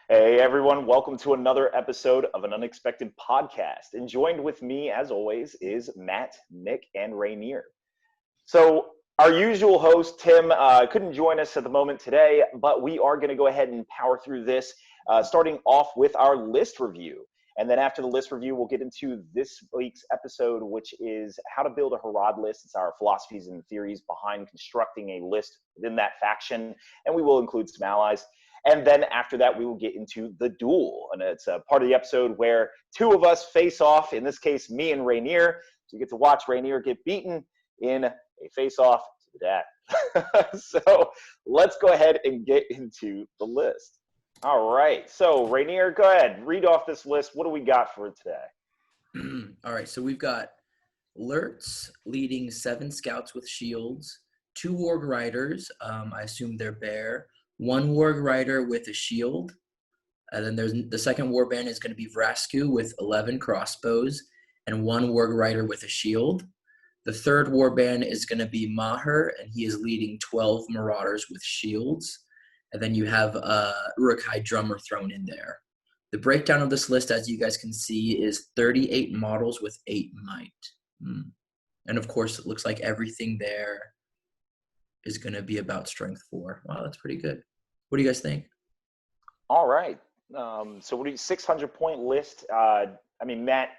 Hey everyone, welcome to another episode of an Unexpected Podcast. And joined with me, as always, is Matt, Nick, and Rainier. So our usual host, Tim, couldn't join us at the moment today, but we are going to go ahead and power through this, starting off with our list review. And then after the list review, we'll get into this week's episode, which is how to build a Horde list. It's our philosophies and theories behind constructing a list within that faction, and we will include some allies. And then after that, we will get into the duel. And it's a part of the episode where two of us face off, in this case, me and Rainier. So you get to watch Rainier get beaten in a face-off to the death. So let's go ahead and get into the list. All right. So Rainier, go ahead. Read off this list. What do we got for today? All right. So we've got Lurtz leading 7 scouts with shields, 2 warg riders. I assume they're bear. 1 warg rider with a shield. And then there's the second warband is going to be Vrasku with 11 crossbows and 1 warg rider with a shield. The third warband is going to be Maher, and he is leading 12 marauders with shields. And then you have Uruk-hai drummer thrown in there. The breakdown of this list, as you guys can see, is 38 models with 8 might. And of course, it looks like everything there is going to be about strength 4. Wow, that's pretty good. What do you guys think? All right. So what do you 600-point list? Matt,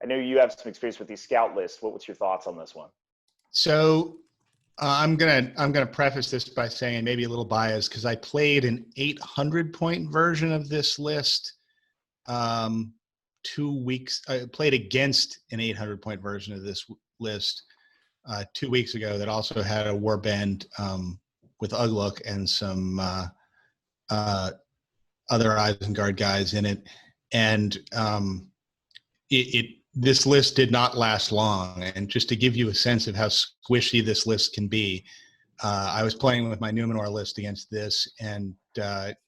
I know you have some experience with these scout lists. What's your thoughts on this one? So I'm gonna preface this by saying maybe a little biased because I played an 800-point version of this list 2 weeks. I played against an 800-point version of this list 2 weeks ago that also had a warband with Ugluk and some other Isengard guys in it, and this list did not last long. And just to give you a sense of how squishy this list can be, I was playing with my Numenor list against this and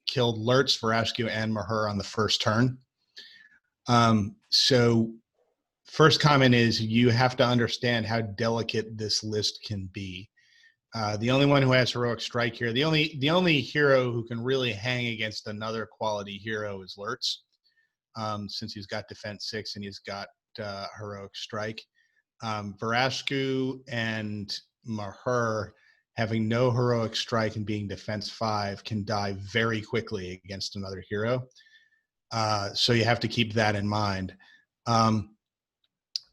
killed Lurtz, Vrasku, and Maher on the first turn. So first comment is you have to understand how delicate this list can be. The only one who has heroic strike here, the only hero who can really hang against another quality hero is Lurtz, since he's got defense 6 and he's got heroic strike. Vrasku and Maher, having no heroic strike and being defense 5, can die very quickly against another hero. So you have to keep that in mind.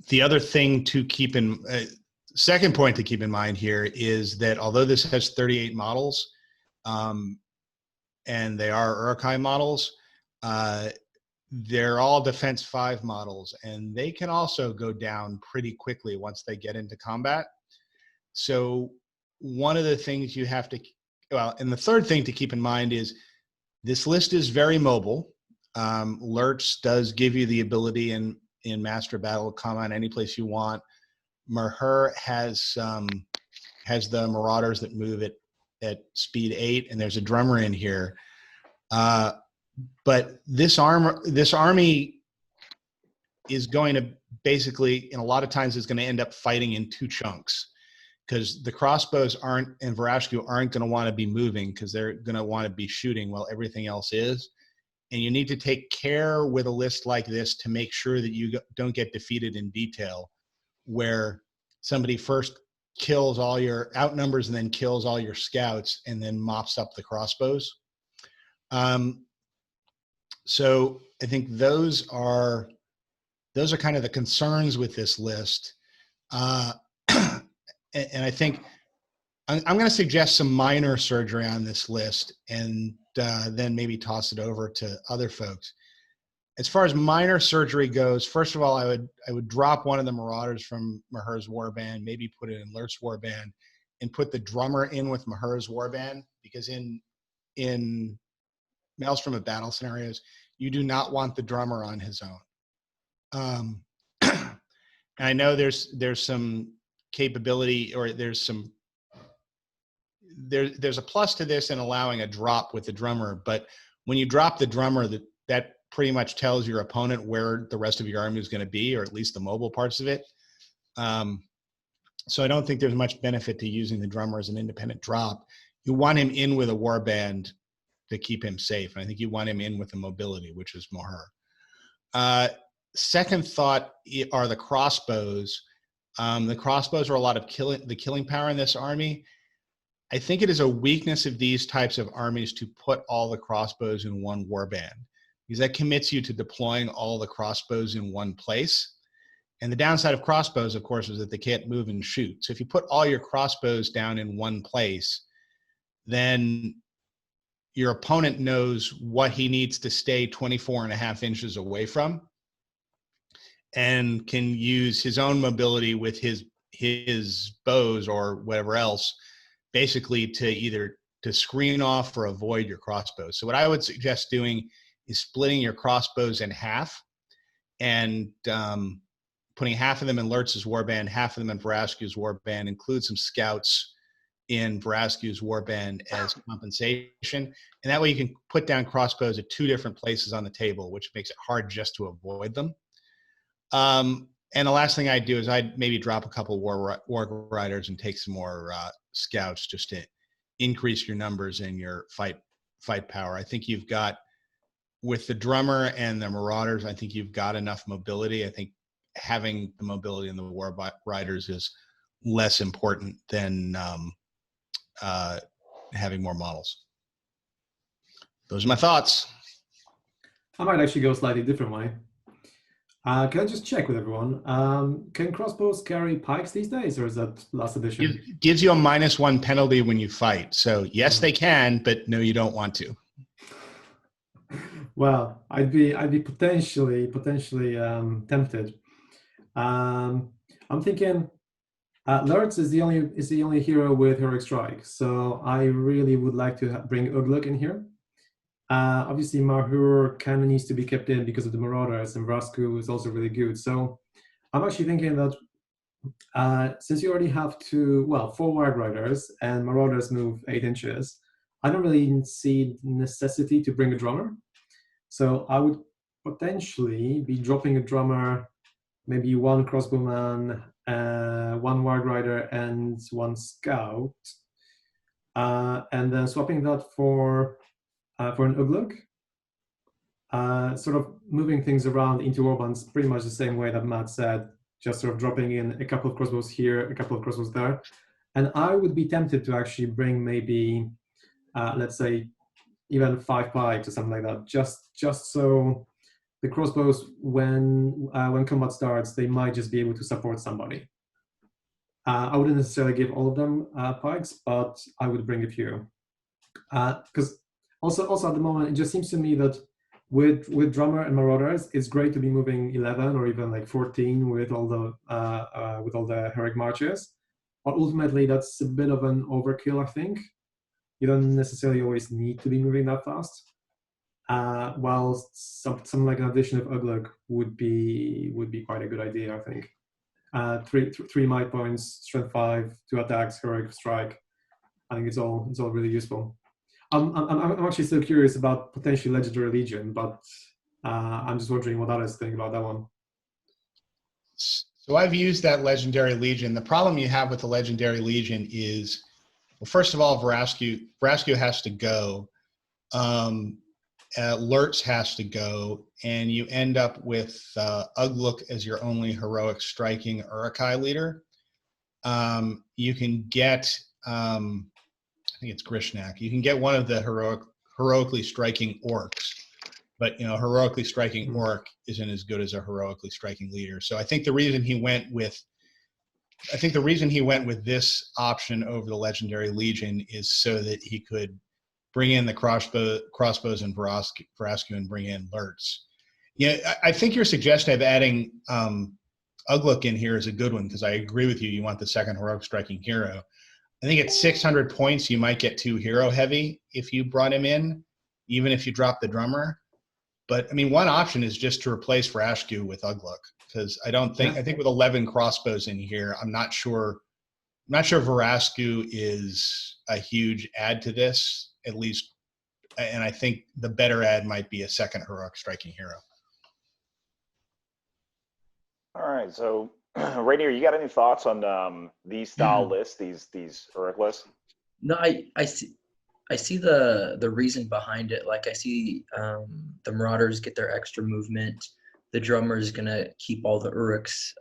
The other thing to keep in second point to keep in mind here is that although this has 38 models, and they are Uruk-hai models, they're all defense 5 models, and they can also go down pretty quickly once they get into combat. So one of the things you have to, and the third thing to keep in mind is this list is very mobile. Lurtz does give you the ability in Master Battle to come on any place you want. Maher has the Marauders that move at speed 8, and there's a drummer in here. But this army is going to basically, and a lot of times, is going to end up fighting in 2 chunks, because the crossbows and Vrasku aren't going to want to be moving because they're going to want to be shooting while everything else is. And you need to take care with a list like this to make sure that you don't get defeated in detail, where somebody first kills all your outnumbers and then kills all your scouts and then mops up the crossbows. So I think those are kind of the concerns with this list. And I think I'm going to suggest some minor surgery on this list, and then maybe toss it over to other folks. As far as minor surgery goes, first of all, I would drop one of the Marauders from Maher's warband, maybe put it in Lurtz's warband, and put the drummer in with Maher's warband, because in Maelstrom of Battle scenarios, you do not want the drummer on his own. And I know there's some capability, or there's a plus to this in allowing a drop with the drummer, but when you drop the drummer, that pretty much tells your opponent where the rest of your army is going to be, or at least the mobile parts of it. So I don't think there's much benefit to using the drummer as an independent drop. You want him in with a warband to keep him safe. And I think you want him in with the mobility, which is Mahur. Second thought are the crossbows. The crossbows are a lot of killing power in this army. I think it is a weakness of these types of armies to put all the crossbows in one warband, because that commits you to deploying all the crossbows in one place. And the downside of crossbows, of course, is that they can't move and shoot. So if you put all your crossbows down in one place, then your opponent knows what he needs to stay 24.5 inches away from, and can use his own mobility with his bows or whatever else, basically to either to screen off or avoid your crossbows. So what I would suggest doing is splitting your crossbows in half and putting half of them in Lurtz's warband, half of them in Verascu's warband, include some scouts in Verascu's warband as compensation. And that way you can put down crossbows at 2 different places on the table, which makes it hard just to avoid them. And the last thing I'd do is I'd maybe drop a couple war riders and take some more scouts just to increase your numbers and your fight power. I think you've got, with the drummer and the marauders, I think you've got enough mobility. I think having the mobility in the war riders is less important than having more models. Those are my thoughts. I might actually go a slightly different way. Can I just check with everyone? Can crossbows carry pikes these days, or is that last edition? It gives you a -1 penalty when you fight. So yes, they can, but no, you don't want to. Well, I'd be potentially tempted. I'm thinking Lurtz is the only hero with heroic strike, so I really would like to bring Ugluk in here. Obviously, Mahur kind of needs to be kept in because of the Marauders, and Vrasku is also really good. So I'm actually thinking that since you already have 4 Warg Riders and Marauders move 8 inches, I don't really see necessity to bring a drummer. So I would potentially be dropping a drummer, maybe 1 crossbowman, 1 Warg Rider, and 1 scout, and then swapping that for an Ugluk, sort of moving things around into warbands pretty much the same way that Matt said, just sort of dropping in a couple of crossbows here, a couple of crossbows there. And I would be tempted to actually bring maybe, let's say, even 5 pikes or something like that, just so the crossbows, when combat starts, they might just be able to support somebody. I wouldn't necessarily give all of them pikes, but I would bring a few. Because also at the moment, it just seems to me that with drummer and marauders, it's great to be moving 11 or even like 14 with all the heroic marches. But ultimately, that's a bit of an overkill, I think. You don't necessarily always need to be moving that fast. While something like an addition of Ugluk would be quite a good idea, I think. 3 might points, strength 5, 2 attacks, heroic strike. I think it's all really useful. I'm actually still curious about potentially Legendary Legion, but I'm just wondering what others think about that one. So I've used that Legendary Legion. The problem you have with the Legendary Legion is, well, first of all, Vrascu has to go. Lurtz has to go, and you end up with Ugluk as your only heroic striking Uruk-hai leader. You can get, I think it's Grishnak. You can get one of the heroically striking orcs, but heroically striking orc isn't as good as a heroically striking leader. So I think the reason he went with this option over the Legendary Legion is so that he could bring in the crossbows and Vrascu and bring in Lurtz. Yeah, I think your suggestion of adding Ugluk in here is a good one, because I agree with you. You want the second heroic striking hero. I think at 600 points, you might get too hero heavy if you brought him in, even if you drop the drummer. But I mean, one option is just to replace Vrascu with Ugluk, because I think with 11 crossbows in here, I'm not sure Vrascu is a huge add to this, at least. And I think the better add might be a second heroic striking hero. All right, so Rainier, you got any thoughts on these style lists, these heroic lists? No, I see. I see the reason behind it. Like I see the Marauders get their extra movement. The drummer is gonna keep all the Uruks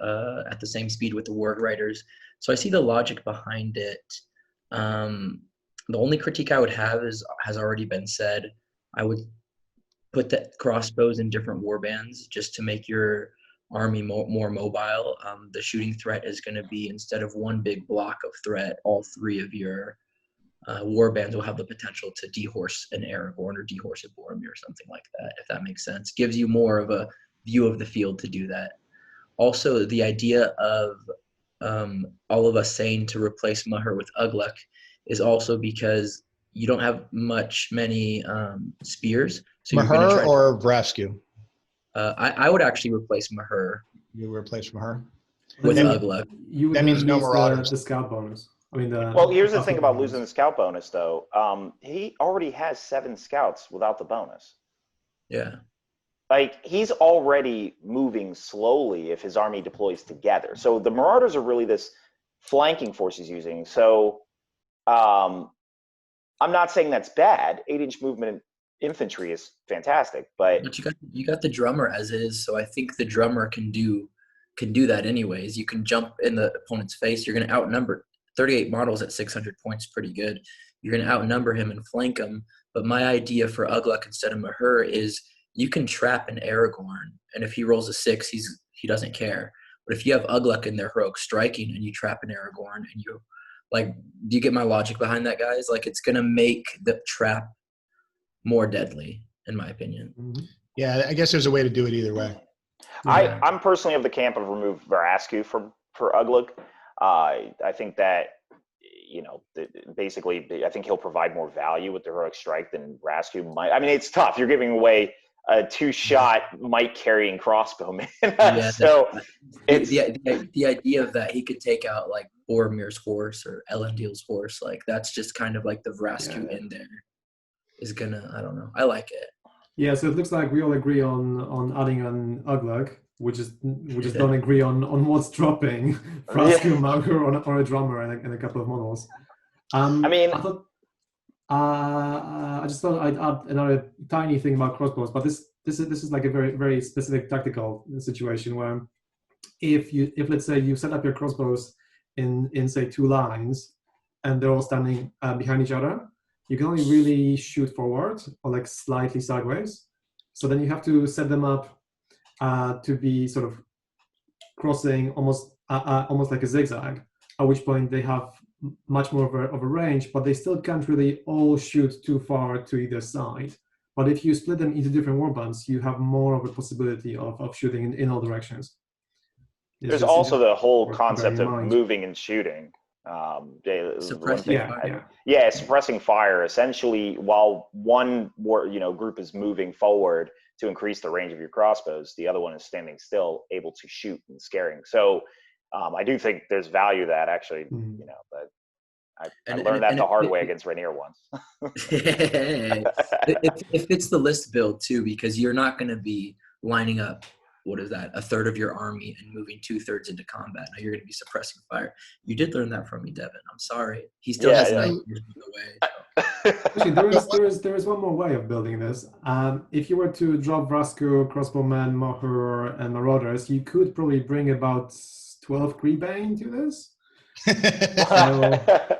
at the same speed with the Warg Riders. So I see the logic behind it. The only critique I would have has already been said. I would put the crossbows in different warbands just to make your army more mobile. The shooting threat is going to be, instead of one big block of threat, all three of your warbands will have the potential to dehorse an Aragorn or dehorse a Boromir or something like that, if that makes sense. Gives you more of a view of the field to do that. Also, the idea of all of us saying to replace Maher with Ugluk is also because you don't have many spears. So Maher or Vrasku? I would actually replace Maher. You replace Maher? With Then- Ugluk. You would That means no lose Marauders. the scout bonus. I mean, Well, here's the thing about bonus. losing the scout bonus, though. He already has 7 scouts without the bonus. Yeah. Like, he's already moving slowly if his army deploys together. So the Marauders are really this flanking force he's using. So I'm not saying that's bad. 8-inch movement infantry is fantastic, but But you got the drummer as is, so I think the drummer can do that anyways. You can jump in the opponent's face. You're going to outnumber 38 models at 600 points, pretty good. You're going to outnumber him and flank him. But my idea for Ugluk instead of Maher is you can trap an Aragorn, and if he rolls a 6, he doesn't care. But if you have Ugluk in their heroic striking and you trap an Aragorn, and you do you get my logic behind that, guys? Like, it's going to make the trap more deadly, in my opinion. Mhm. Yeah, I guess there's a way to do it either way. Yeah. I'm personally of the camp of remove Vrasku for Ugluk. I think that, basically, I think he'll provide more value with the heroic strike than Vrasku might. I mean, it's tough. You're giving away a 2-shot might carrying crossbowman. Yeah, So it's the idea of that he could take out like Boromir's horse or Elendil's horse, like that's just kind of like the Vrasku in there is gonna, I don't know. I like it. Yeah, so it looks like we all agree on adding an Ugluk. We just don't agree on what's dropping. Vrasku, Maher, or a drummer and a couple of models. I mean, I just thought I'd add another tiny thing about crossbows, but this is like a very, very specific tactical situation where if let's say you set up your crossbows in say 2 lines and they're all standing behind each other, you can only really shoot forward or like slightly sideways. So then you have to set them up to be sort of crossing almost like a zigzag, at which point they have much more of a range, but they still can't really all shoot too far to either side. But if you split them into different warbands, you have more of a possibility of shooting in all directions. there's also the whole worth concept bearing in of mind. moving and shooting. Suppressing fire. Suppressing fire. Essentially, while one group is moving forward to increase the range of your crossbows, the other one is standing still, able to shoot and scaring. So I do think there's value to that, actually. But I learned that the hard way against Rainier once. It fits the list build too, because you're not going to be lining up, what is that, a third of your army and moving 2/3 into combat. Now you're going to be suppressing fire. You did learn that from me, Devin. I'm sorry. He still has 9 years to go away. Actually, there is one more way of building this. If you were to drop Vrasku, Crossbowmen, Maher, and Marauders, you could probably bring about 12 Creebane to this. So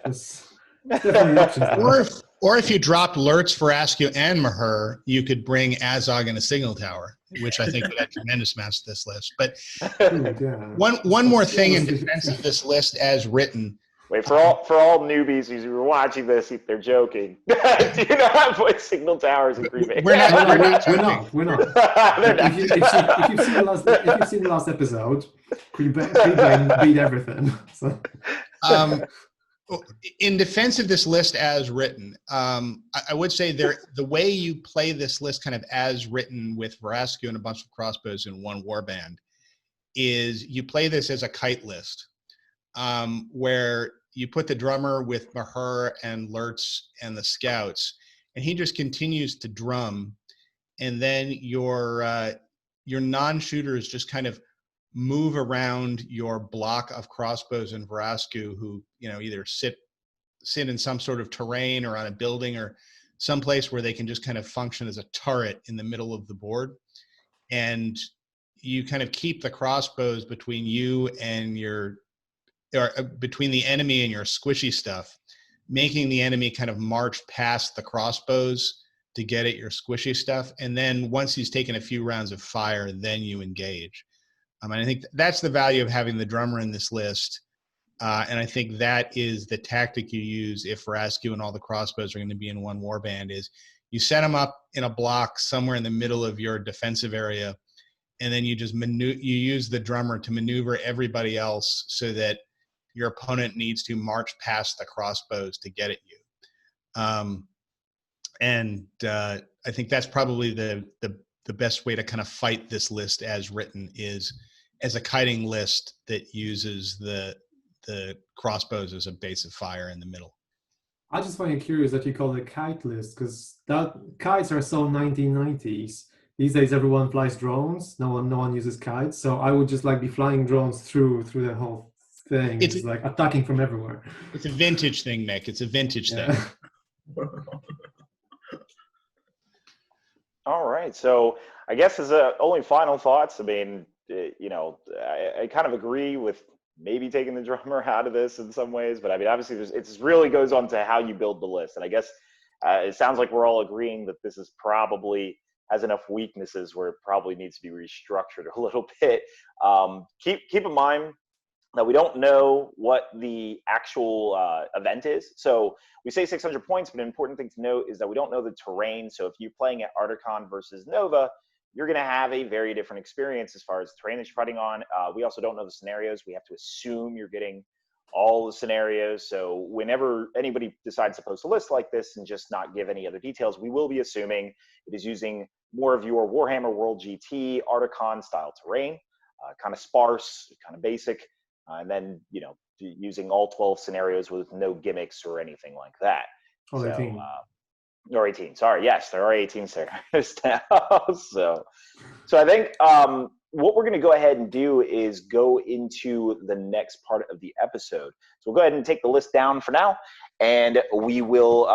there's definitely options there. Or if you dropped Lurtz, Vrasku, and Maher, you could bring Azog and a signal tower, which I think would add tremendous amounts to this list. But Dude, yeah. one more thing in defense of this list as written. Wait, for all newbies who are watching this, if they're joking, do you not put signal towers in Green Bay? We're not We're not. If you've seen the last episode, Creebane beat everything. So. In defense of this list as written, I would say the way you play this list kind of as written with Vrasku and a bunch of crossbows in one warband is you play this as a kite list, where you put the drummer with Maher and Lurtz and the scouts, and he just continues to drum, and then your non-shooters just kind of move around your block of crossbows and Vrasku who either sit sit in some sort of terrain or on a building or someplace where they can just kind of function as a turret in the middle of the board. And you kind of keep the crossbows between you and between the enemy and your squishy stuff, making the enemy kind of march past the crossbows to get at your squishy stuff. And then once he's taken a few rounds of fire, then you engage. And I think that's the value of having the drummer in this list. And I think that is the tactic you use if Rascu and all the crossbows are going to be in one warband, is you set them up in a block somewhere in the middle of your defensive area, and then you just you use the drummer to maneuver everybody else so that your opponent needs to march past the crossbows to get at you. I think that's probably the best way to kind of fight this list as written, is as a kiting list that uses the crossbows as a base of fire in the middle. I just find it curious that you call it a kite list, because kites are so 1990s. These days, everyone flies drones. No one uses kites. So I would just like be flying drones through the whole thing. It's like attacking from everywhere. It's a vintage thing, Nick. It's a vintage thing. All right. So I guess as only final thoughts, I mean, I kind of agree with maybe taking the drummer out of this in some ways, but I mean, obviously it really goes on to how you build the list. And I guess it sounds like we're all agreeing that this is probably has enough weaknesses where it probably needs to be restructured a little bit. Keep in mind that we don't know what the actual event is. So we say 600 points, but an important thing to note is that we don't know the terrain. So if you're playing at Articon versus Nova, you're going to have a very different experience as far as the terrain that you're fighting on. We also don't know the scenarios. We have to assume you're getting all the scenarios. So whenever anybody decides to post a list like this and just not give any other details, we will be assuming it is using more of your Warhammer World GT Articon style terrain, kind of sparse, kind of basic, and then using all 12 scenarios with no gimmicks or anything like that. Or 18. Or 18. Sorry, yes, there are 18 scenarios now. So I think what we're going to go ahead and do is go into the next part of the episode. So we'll go ahead and take the list down for now, and we will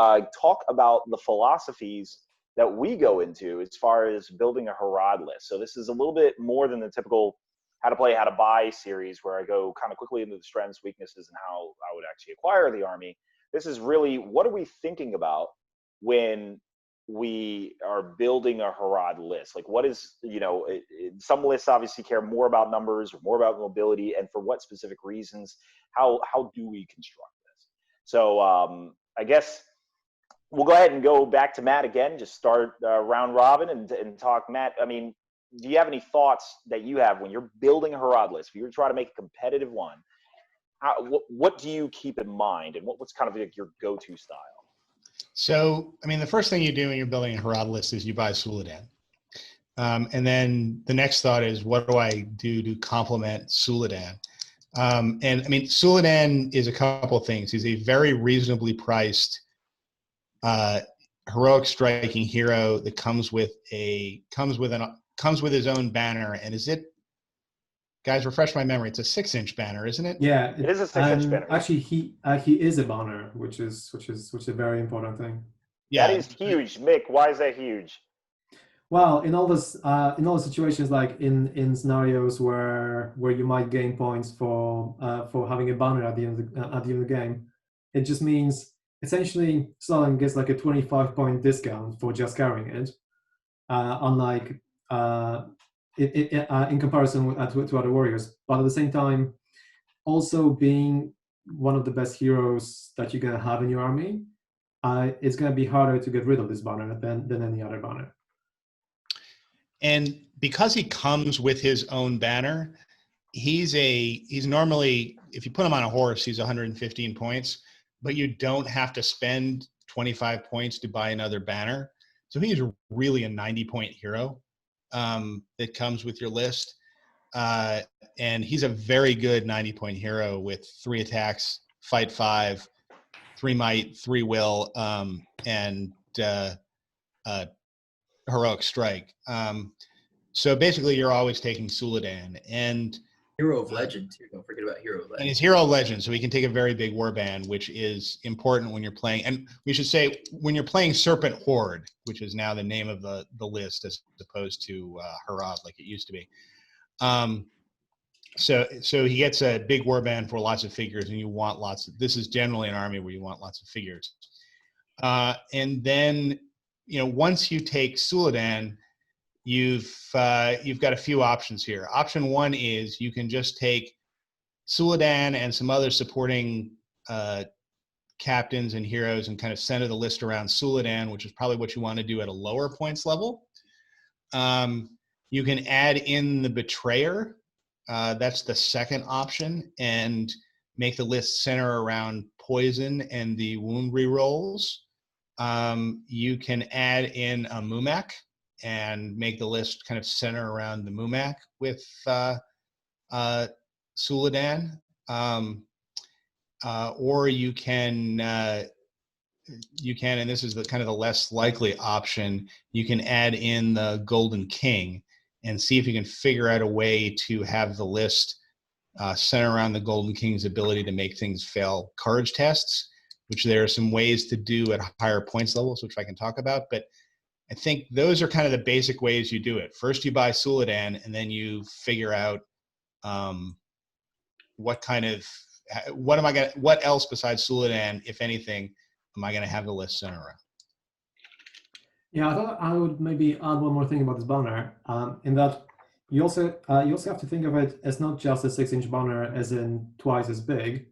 talk about the philosophies that we go into as far as building a Harad list. So this is a little bit more than the typical how to play, how to buy series where I go kind of quickly into the strengths, weaknesses, and how I would actually acquire the army. This is really, what are we thinking about when we are building a Harad list? Like, what is, some lists obviously care more about numbers or more about mobility, and for what specific reasons? How do we construct this? So I guess we'll go ahead and go back to Matt again, just start round robin and talk. Matt, I mean, do you have any thoughts that you have when you're building a Harad list? If you're trying to make a competitive one, what do you keep in mind, and what's kind of like your go-to style? So, I mean, the first thing you do when you're building a Harad list is you buy Suladan. And then the next thought is, what do I do to complement Suladan? And I mean, Suladan is a couple things. He's a very reasonably priced heroic striking hero that comes with his own banner. And is it, guys, refresh my memory, it's a 6-inch banner, isn't it? Yeah, it is a 6-inch banner. Actually, he is a banner, which is a very important thing. Yeah, that is huge. Mick, why is that huge? Well, in all the situations, like in scenarios where you might gain points for having a banner at the end of the game, it just means essentially someone gets like a 25-point discount for just carrying it, unlike in comparison to other warriors. But at the same time, also being one of the best heroes that you're gonna have in your army, it's gonna be harder to get rid of this banner than any other banner. And because he comes with his own banner, he's normally, if you put him on a horse, he's 115 points, but you don't have to spend 25 points to buy another banner. So he's really a 90-point hero that comes with your list. And he's a very good 90-point hero with 3 attacks, fight 5, 3 might, 3 will, and heroic strike. So basically you're always taking Suladan. And Hero of Legend too. Don't forget about Hero of And Legend. he's Hero of Legend, so he can take a very big warband, which is important when you're playing. And we should say when you're playing Serpent Horde, which is now the name of the list as opposed to Harad like it used to be. So he gets a big warband for lots of figures, and you want lots of. This is generally an army where you want lots of figures. And then, once you take Suladan, you've got a few options here. Option one is you can just take Suladan and some other supporting captains and heroes and kind of center the list around Suladan, which is probably what you want to do at a lower points level. You can add in the Betrayer. That's the second option, and make the list center around poison and the wound rerolls. You can add in a Mumak and make the list kind of center around the Mumak with Suladan. Or you can, and this is the kind of the less likely option, you can add in the Golden King and see if you can figure out a way to have the list center around the Golden King's ability to make things fail courage tests, which there are some ways to do at higher points levels, which I can talk about. But I think those are kind of the basic ways you do it. First, you buy Suladan, and then you figure out what else besides Suladan, if anything, am I going to have the list center around? Yeah, I thought I would maybe add one more thing about this banner, in that you also have to think of it as not just a 6-inch banner, as in twice as big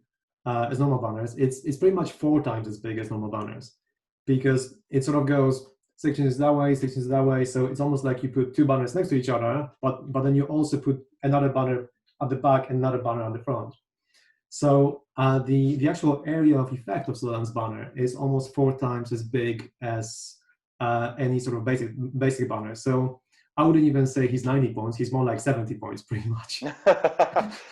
as normal banners. It's pretty much 4 times as big as normal banners, because it sort of goes 6 inches that way, 6 inches that way. So it's almost like you put 2 banners next to each other, but then you also put another banner at the back and another banner at the front. So the actual area of effect of Suladan's banner is almost 4 times as big as any sort of basic banner. So I wouldn't even say he's 90 points. He's more like 70 points, pretty much.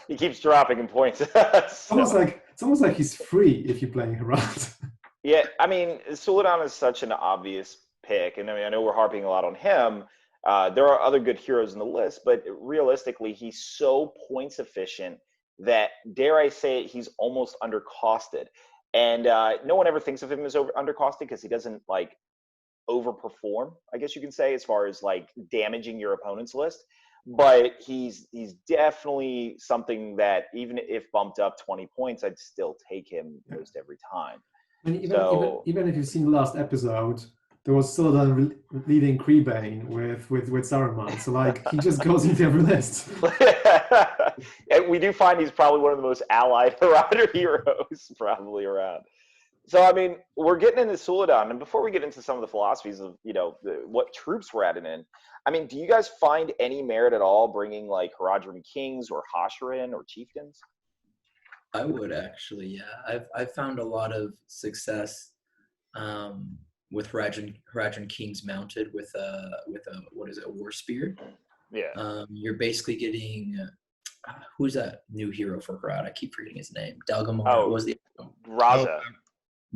He keeps dropping in points. It's almost like he's free if you're playing Harad. Yeah, I mean, Suladan is such an obvious pick, and I know we're harping a lot on him. There are other good heroes in the list, but realistically, he's so points efficient that, dare I say it, he's almost undercosted. And no one ever thinks of him as undercosted because he doesn't overperform, I guess you can say, as far as damaging your opponent's list. But he's definitely something that, even if bumped up 20 points, I'd still take him most every time. And even if you've seen the last episode, there was Suladan leading Creebane with Saruman. So he just goes into every list. And we do find he's probably one of the most allied Marauder heroes probably around. So, I mean, we're getting into Suladan, and before we get into some of the philosophies of, what troops we're adding in, I mean, do you guys find any merit at all bringing Haradrim Kings or Hasharin or Chieftains? I would actually, yeah. I've found a lot of success with Haradrim Kings mounted with a what is it, a war spear. Yeah. You're basically getting who's that new hero for Harad? I keep forgetting his name. Dalgamar. Oh, what was the Raza.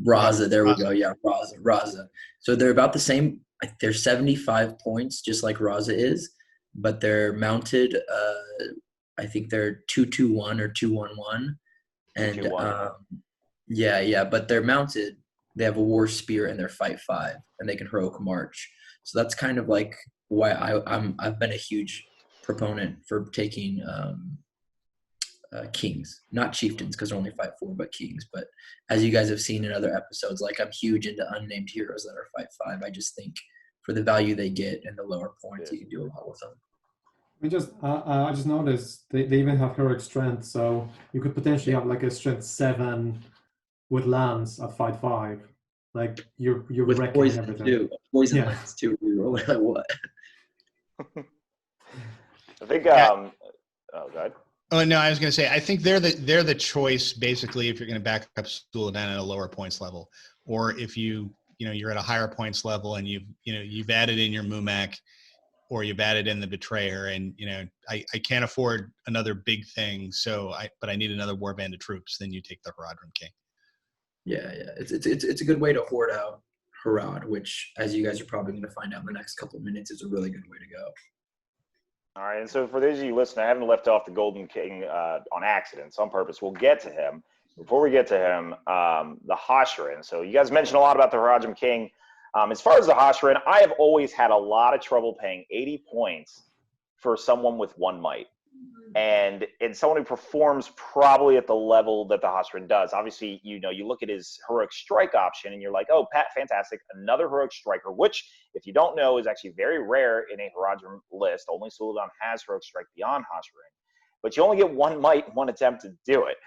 Raza, there we go. Yeah, Raza. So they're about the same. They're 75 points, just like Raza is, but they're mounted. I think they're 2-2-1 or 2-1-1, and 2-1. yeah. But they're mounted. They have a war spear and they're fight 5, and they can heroic march. So that's kind of why I've been a huge proponent for taking kings, not chieftains, because they're only fight 4, but kings. But as you guys have seen in other episodes, I'm huge into unnamed heroes that are fight 5. I just think for the value they get and the lower points, you can do a lot with them. I just noticed they even have heroic strength, so you could potentially have a strength 7 with lance at fight 5. You're with wrecking poison everything. too. Poison lance too. What? I think. Oh, God. Oh no, I was going to say I think they're the choice basically if you're going to back up Suladan at a lower points level, or if you're at a higher points level and you've added in your Mumak, or you've added in the Betrayer, and I can't afford another big thing, but I need another warband of troops. Then you take the Haradrim King. Yeah. It's a good way to hoard out Harad, which, as you guys are probably going to find out in the next couple of minutes, is a really good way to go. All right, and so for those of you listening, I haven't left off the Golden King on accident, so on purpose. We'll get to him. Before we get to him, the Haradrim. So you guys mentioned a lot about the Haradrim King. As far as the Haradrim, I have always had a lot of trouble paying 80 points for someone with 1 might. And it's someone who performs probably at the level that the Haradrim does. Obviously, you look at his heroic strike option and you're like, oh, Pat, fantastic, another heroic striker, which, if you don't know, is actually very rare in a Haradrim list. Only Suladan has heroic strike beyond Haradrim. But you only get 1 might, 1 attempt to do it.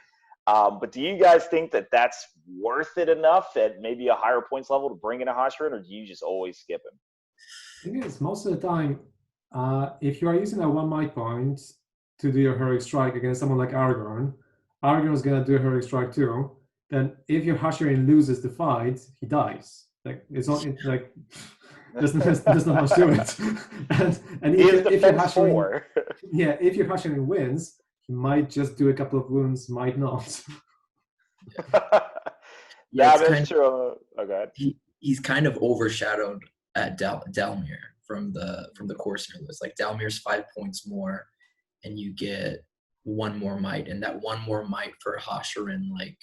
But do you guys think that that's worth it enough at maybe a higher points level to bring in a Haradrim, or do you just always skip him? The thing is, most of the time, if you are using a 1 might point to do your heroic strike against someone like Aragorn is going to do a heroic strike too. Then if your Haradrim loses the fight, he dies. Like it's not like there's not much to it. and if your Haradrim, if your Haradrim wins, he might just do a couple of wounds, might not. That's true. Okay. He's kind of overshadowed at Dalmir from the Corsair list. Like Dalmir's 5 points more, and you get 1 more might, and that 1 more might for Haradrim like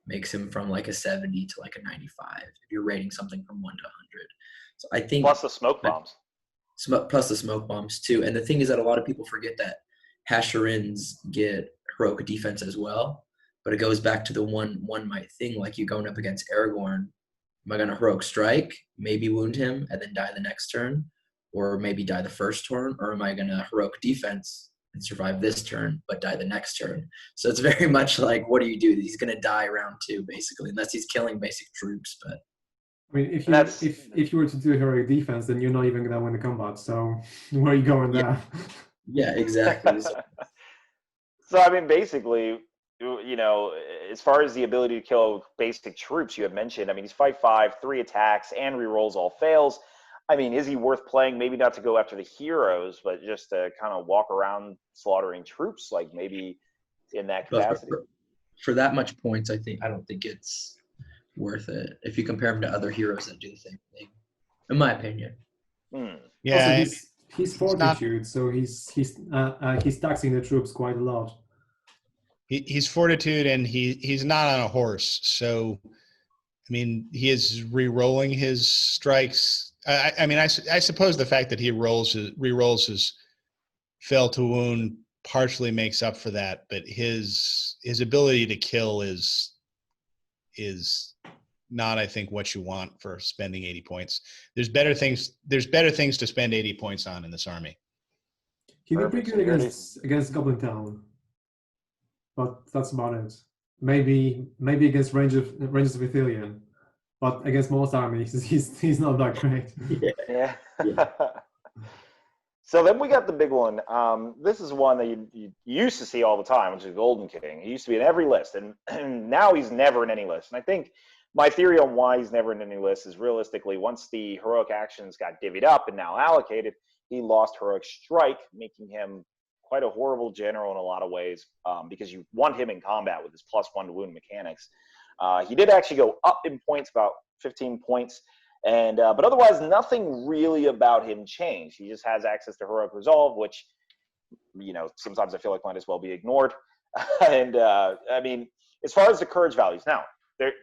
makes him from like a 70 to like a 95 if you're rating something from 1 to 100. So I think plus the smoke bombs. Plus the smoke bombs too. And the thing is that a lot of people forget that Haradrims get heroic defense as well, but it goes back to the one might thing. Like you going up against Aragorn, am I going to heroic strike, maybe wound him, and then die the next turn, or maybe die the first turn, or am I going to heroic defense and survive this turn but die the next turn? So it's very much like, what do you do? He's going to die round 2 basically, unless he's killing basic troops. But I mean, if you were to do heroic defense, then you're not even going to win the combat. So where are you going there? Yeah, exactly. So I mean, basically, as far as the ability to kill basic troops, you have mentioned, I mean, he's 5/5, 3 attacks, and rerolls all fails. I mean, is he worth playing? Maybe not to go after the heroes, but just to kind of walk around slaughtering troops, like maybe in that capacity. For that much points, I don't think it's worth it if you compare him to other heroes that do the same thing, in my opinion. Yeah, also, he's fortitude, so he's taxing the troops quite a lot. He's fortitude, and he's not on a horse, so I mean, he is re-rolling his strikes. I suppose the fact that he re-rolls his fail to wound partially makes up for that, but his ability to kill is not, I think, what you want for spending 80 points. There's better things to spend 80 points on in this army. He would be good against Goblin Town, but that's about it. Maybe against Rangers of Ithilien, but against most armies, he's not that great. Yeah. So then we got the big one. This is one that you used to see all the time, which is Golden King. He used to be in every list, and now he's never in any list. And I think my theory on why he's never in any list is, realistically, once the heroic actions got divvied up and now allocated, he lost heroic strike, making him quite a horrible general in a lot of ways, because you want him in combat with his +1 to wound mechanics. He did actually go up in points, about 15 points, and but otherwise nothing really about him changed. He just has access to heroic resolve, which sometimes I feel like might as well be ignored. And I mean, as far as the courage values, now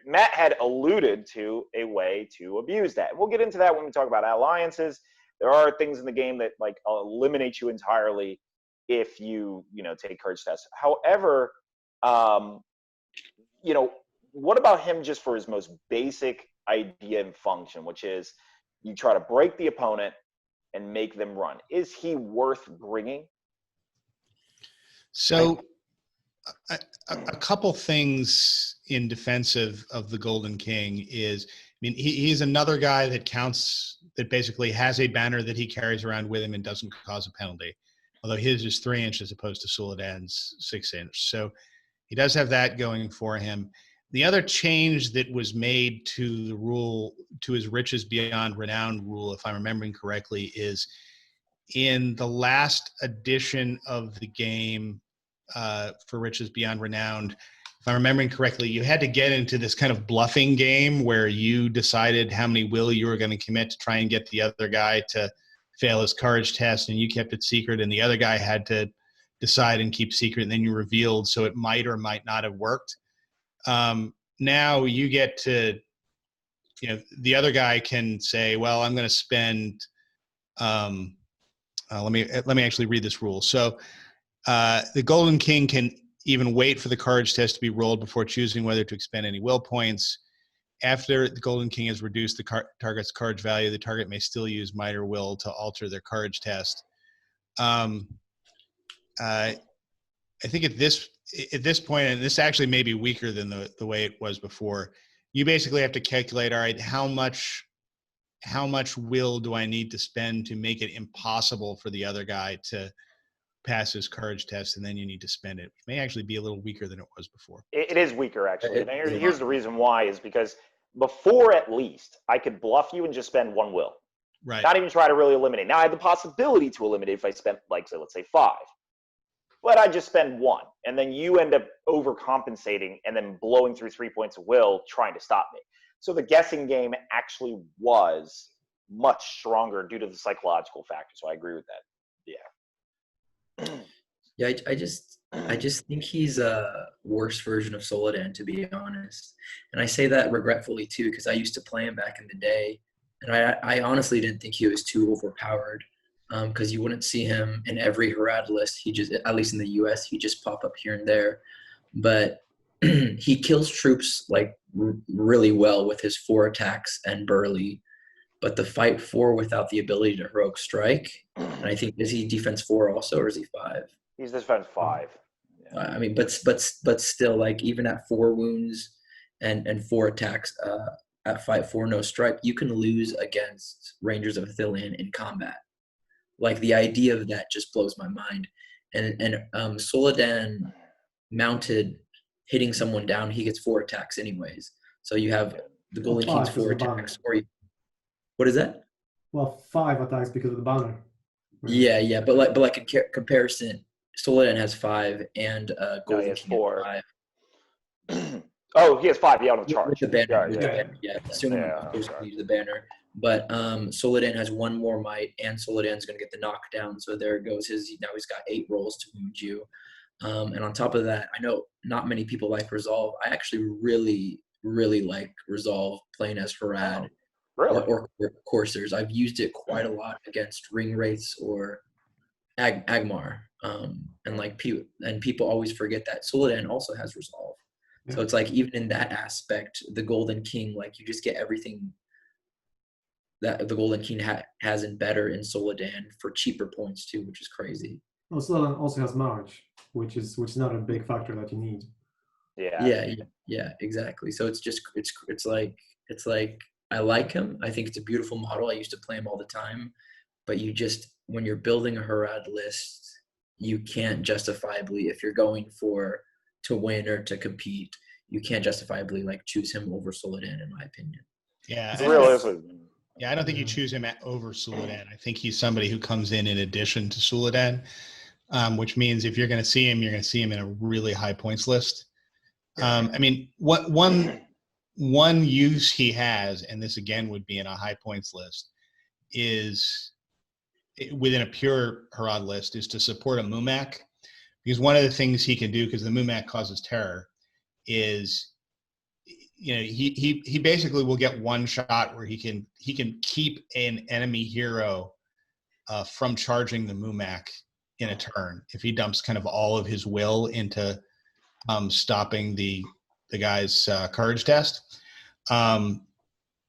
Matt had alluded to a way to abuse that. We'll get into that when we talk about alliances. There are things in the game that like eliminate you entirely if you take courage tests. However, what about him just for his most basic idea and function, which is you try to break the opponent and make them run? Is he worth bringing? So a couple things in defense of the Golden King is, I mean, he's another guy that counts, that basically has a banner that he carries around with him and doesn't cause a penalty. Although his is 3 inches as opposed to Suladan's 6 inch. So he does have that going for him. The other change that was made to the rule, to his Riches Beyond Renown rule, if I'm remembering correctly, is in the last edition of the game for Riches Beyond Renown, if I'm remembering correctly, you had to get into this kind of bluffing game where you decided how many will you were going to commit to try and get the other guy to fail his courage test and you kept it secret and the other guy had to decide and keep secret and then you revealed, so it might or might not have worked. Now you get to, the other guy can say, well, I'm going to spend, let me actually read this rule. So the Golden King can even wait for the courage test to be rolled before choosing whether to expend any will points. After the Golden King has reduced the target's courage value, the target may still use might or will to alter their courage test. I think at this point, and this actually may be weaker than the way it was before, you basically have to calculate, all right, how much will do I need to spend to make it impossible for the other guy to pass his courage test, and then you need to spend it, which may actually be a little weaker than it was before. It is weaker, actually. And here's the reason why, is because before, at least, I could bluff you and just spend 1 will. Right. Not even try to really eliminate. Now, I had the possibility to eliminate if I spent, let's say 5. But I just spend 1. And then you end up overcompensating and then blowing through 3 points of will trying to stop me. So the guessing game actually was much stronger due to the psychological factor. So I agree with that. Yeah. Yeah, I just think he's a worse version of Soledad, to be honest. And I say that regretfully too, because I used to play him back in the day, and I honestly didn't think he was too overpowered, because you wouldn't see him in every Harad list. He just, at least in the US, he just pop up here and there. But he kills troops like really well with his 4 attacks and burly. But the fight 4 without the ability to heroic strike, and I think, is he defense 4 also, or is he 5? He's defense 5. Yeah. I mean, but still, like, even at 4 wounds and 4 attacks, at fight 4 no strike, you can lose against Rangers of Ithilien in combat. Like, the idea of that just blows my mind. And Soledad mounted, hitting someone down, he gets 4 attacks anyways. So you have the Golden King's 4 attacks, or what is that? Well, 5 attacks because of the banner. Right. Yeah, but like in comparison, Soledad has 5 and Golden King 4. has 5. Oh, he has 5. Yeah, on the charge. With the banner, assuming Yeah, I'm supposed to use the banner. But Soledad has 1 more might, and Soledad's going to get the knockdown. So there goes his. Now he's got 8 rolls to wound you. And on top of that, I know not many people like Resolve. I actually really, really like Resolve playing as Harad. Oh. Really? Or coursers. I've used it quite a lot against ring wraiths or Agmar, and people always forget that Soledad also has Resolve. Yeah. So it's like, even in that aspect, the Golden King, like, you just get everything that the Golden King has and better in Soledad for cheaper points too, which is crazy. Well, Soledad also has March, which is not a big factor that you need. Yeah, exactly. So it's just it's like I like him. I think it's a beautiful model. I used to play him all the time. But you just, when you're building a Harad list, you can't justifiably, if you're going to win or to compete, you can't justifiably choose him over Soledad, in my opinion. Yeah. Yeah, I don't think you choose him over Soledad. I think he's somebody who comes in addition to Soledad, which means if you're going to see him, you're going to see him in a really high points list. I mean, one use he has, and this again would be in a high points list, is within a pure Harad list, is to support a Mumak. Because one of the things he can do, because the Mumak causes terror, is he basically will get one shot where he can keep an enemy hero from charging the Mumak in a turn if he dumps kind of all of his will into stopping the guy's courage test.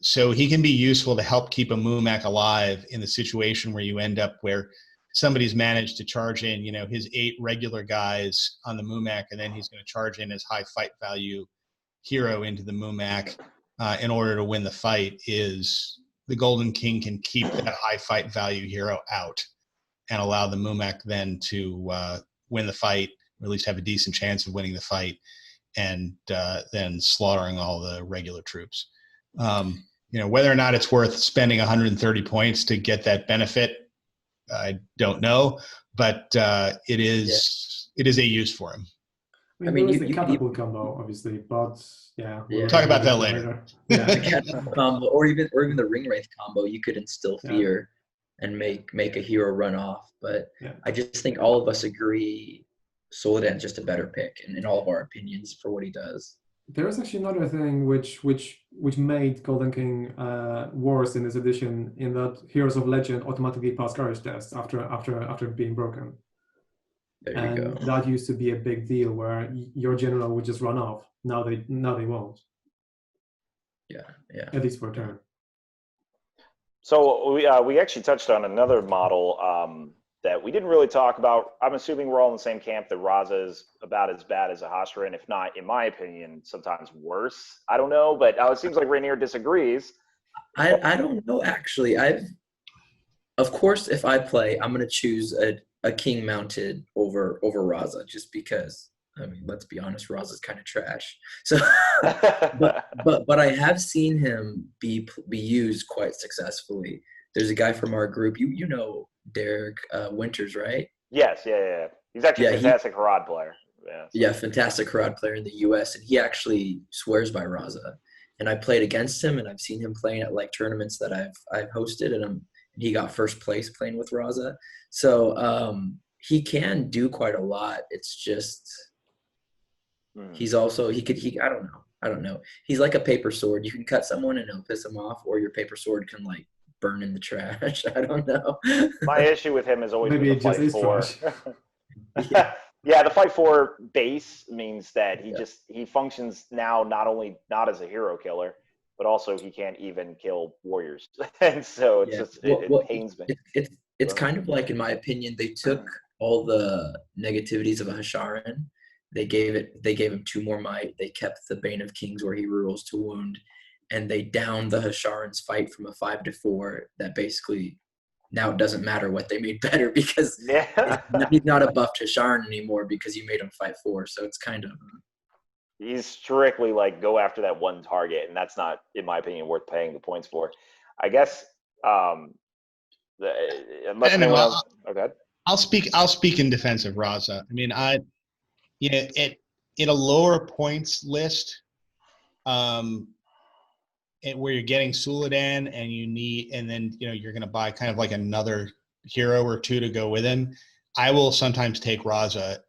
So he can be useful to help keep a Mumak alive in the situation where you end up where somebody's managed to charge in, his 8 regular guys on the Mumak, and then he's going to charge in his high fight value hero into the Mumak in order to win the fight. Is the Golden King can keep that high fight value hero out and allow the Mumak then to win the fight, or at least have a decent chance of winning the fight, and then slaughtering all the regular troops. Whether or not it's worth spending 130 points to get that benefit, I don't know, but it is a use for him. I mean, there's the catapult combo, obviously, but we'll talk about that later. The catapult combo, or even the ring wraith combo, you could instill fear, and make a hero run off. But Yeah. I just think all of us agree Soledad's just a better pick in all of our opinions for what he does. There's actually another thing which made Golden King worse in this edition, in that Heroes of Legend automatically pass courage tests after being broken. There you And go. that used to be a big deal, where your general would just run off. Now they won't, Yeah, yeah. at least for a turn. So we actually touched on another model that we didn't really talk about. I'm assuming we're all in the same camp that Raza is about as bad as a Hashran, if not, in my opinion, sometimes worse. I don't know, but it seems like Rainier disagrees. I don't know, actually. Of course, if I play, I'm going to choose a king mounted over Raza, just because, I mean, let's be honest, Raza's kind of trash. So, but I have seen him be used quite successfully. There's a guy from our group, you know Derek Winters, right? Yes, yeah. He's actually a fantastic Harad player. Yeah, fantastic Harad player in the U.S., and he actually swears by Raza. And I played against him, and I've seen him playing at like tournaments that I've hosted, and he got first place playing with Raza. So he can do quite a lot. It's just he's also I don't know. He's like a paper sword. You can cut someone and it'll piss them off, or your paper sword can like burn in the trash. I don't know. My issue with him is always Maybe the it just fight is four. Yeah. Yeah, the fight four base means that he functions now not as a hero killer, but also he can't even kill warriors, and so it's it pains me. It's kind of like, in my opinion, they took all the negativities of a Hasharan. They gave him 2 more might. They kept the Bane of Kings where he rules to wound, and they downed the Hasharan's fight from a 5 to 4. That basically now it doesn't matter what they made better, because he's not a buffed Hasharan anymore because you made him fight 4. So it's kind of he's strictly like go after that one target, and that's not, in my opinion, worth paying the points for. I guess unless anyone else. Okay. I'll speak in defense of Raza. I mean, in a lower points list, where you're getting Suladan and then you're going to buy kind of like another hero or 2 to go with him, I will sometimes take Raza.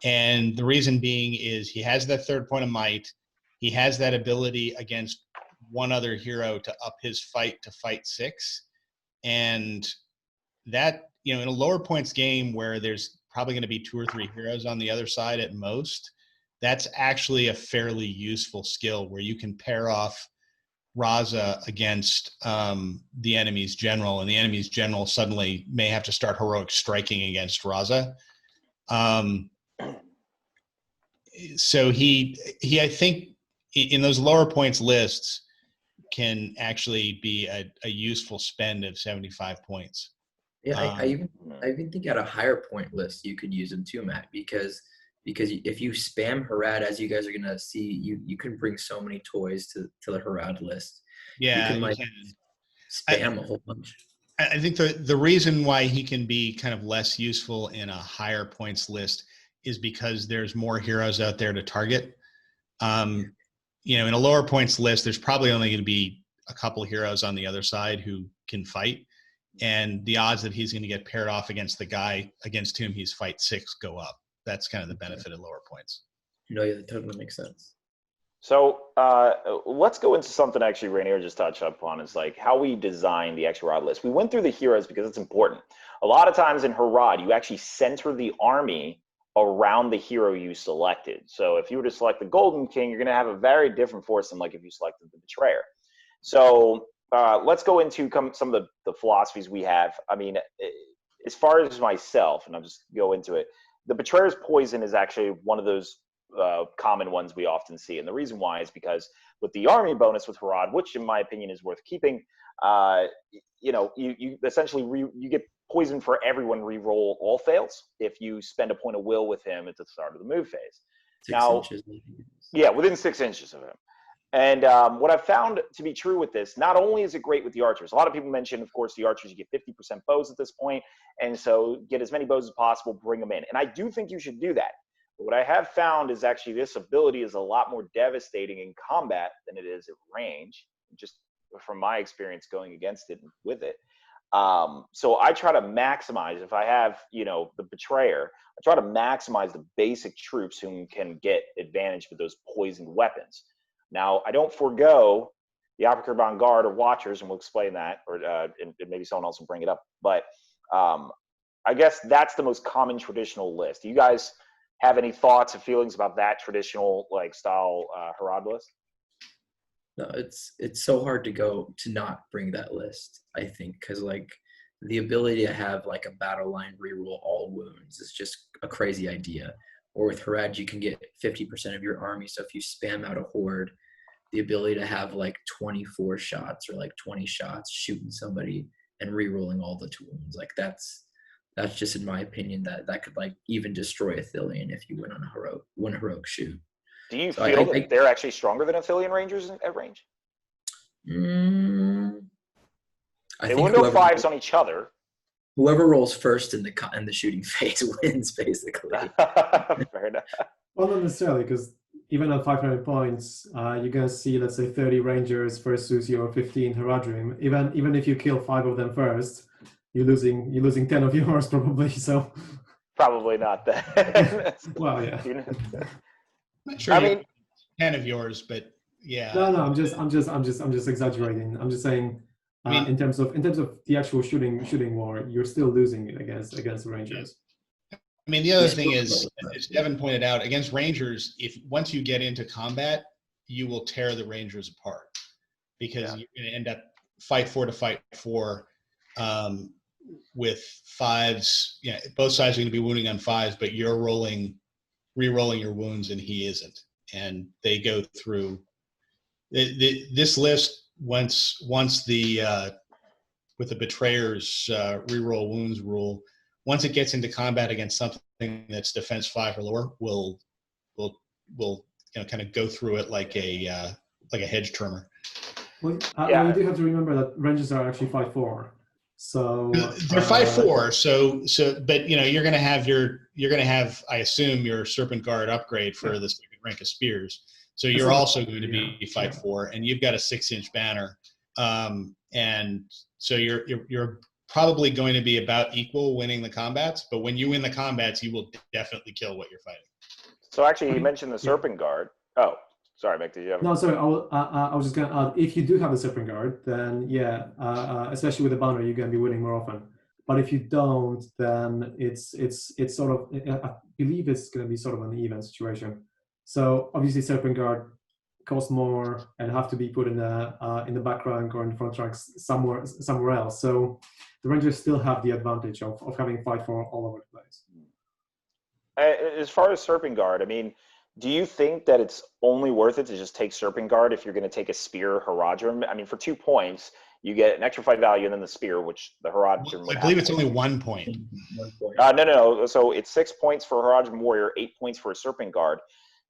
And the reason being is he has that 3rd point of might. He has that ability against one other hero to up his fight to fight 6. And that, in a lower points game where there's probably going to be 2 or 3 heroes on the other side at most, that's actually a fairly useful skill where you can pair off Raza against the enemy's general, and the enemy's general suddenly may have to start heroic striking against Raza. So he I think in those lower points lists can actually be a useful spend of 75 points. Yeah, I even think at a higher point list you could use him too, Matt, because if you spam Harad, as you guys are gonna see, you can bring so many toys to the Harad list. Yeah, you can spam a whole bunch. I think the reason why he can be kind of less useful in a higher points list is because there's more heroes out there to target. In a lower points list, there's probably only going to be a couple heroes on the other side who can fight, and the odds that he's going to get paired off against the guy against whom he's fight 6 go up. That's kind of the benefit of lower points. No, yeah, that totally makes sense. So let's go into something actually Rainier just touched upon, is like how we design the extra Harad list. We went through the heroes because it's important. A lot of times in Harad, you actually center the army around the hero you selected. So if you were to select the Golden King, you're going to have a very different force than like if you selected the Betrayer. So let's go into some of the philosophies we have. I mean, as far as myself, and I'll just go into it, the Betrayer's Poison is actually one of those common ones we often see. And the reason why is because with the army bonus with Harad, which in my opinion is worth keeping, you essentially you get poison for everyone reroll all fails if you spend a point of will with him at the start of the move phase. 6 inches. Yeah, within 6 inches of him. And what I've found to be true with this, not only is it great with the archers, a lot of people mention, of course, the archers, you get 50% bows at this point, and so get as many bows as possible, bring them in. And I do think you should do that. But what I have found is actually this ability is a lot more devastating in combat than it is at range, just from my experience going against it and with it. So I try to maximize, if I have, the Betrayer, I try to maximize the basic troops who can get advantage with those poisoned weapons. Now, I don't forego the Serpent Guard or Watchers, and we'll explain that, or and maybe someone else will bring it up. But I guess that's the most common traditional list. Do you guys have any thoughts or feelings about that traditional style Harad list? No, it's so hard to not bring that list, I think, because the ability to have a battle line reroll all wounds is just a crazy idea. Or with Harad, you can get 50% of your army. So if you spam out a Horde, the ability to have 24 shots or 20 shots shooting somebody and rerolling all the wounds, that's just, in my opinion, that could even destroy a Thillion if you went on one heroic shoot. Do you feel that they're actually stronger than Athelian Rangers at range? I they think won't go fives on each other. Whoever rolls first in the shooting phase wins, basically. Fair enough. Well, not necessarily, because even at 500 points, you're going to see, let's say, 30 Rangers versus your 15 Haradrim. Even if you kill 5 of them first, you're losing 10 of yours probably. So probably not that. Well, yeah. I'm not sure. I mean, 10 of yours, but yeah. No. I'm just exaggerating. I'm just saying. In terms of the actual shooting war, you're still losing against the Rangers. I mean, the other thing is, as Devin pointed out, against Rangers, once you get into combat, you will tear the Rangers apart because you're going to end up fight 4 to fight 4 with 5s. Yeah, both sides are going to be wounding on 5s, but you're re-rolling your wounds and he isn't, and they go through this list. Once the with the Betrayer's reroll wounds rule, once it gets into combat against something that's defense 5 or lower, will kind of go through it like a hedge trimmer. Well, you do have to remember that Rangers are actually 5-4, so they're 5-4. So, but you're gonna have I assume your Serpent Guard upgrade for the second rank of spears. So you're also going to be 5-4, and you've got a 6-inch banner, and so you're probably going to be about equal winning the combats. But when you win the combats, you will definitely kill what you're fighting. So actually, you mentioned the Serpent Guard. Oh, sorry, Mick. Did you have? No, sorry. I was just gonna add. If you do have the Serpent Guard, then especially with the banner, you're gonna be winning more often. But if you don't, then it's sort of. I believe it's gonna be sort of an even situation. So obviously, Serpent Guard cost more and have to be put in the back rank or in the front ranks somewhere else. So the Rangers still have the advantage of having 5-4 all over the place. As far as Serpent Guard, I mean, do you think that it's only worth it to just take Serpent Guard if you're going to take a Spear Haradrim? I mean, for 2 points, you get an extra 5 value and then the Spear, which the Haradrim would I believe it's only 1 point. No. So it's 6 points for Haradrim Warrior, 8 points for a Serpent Guard.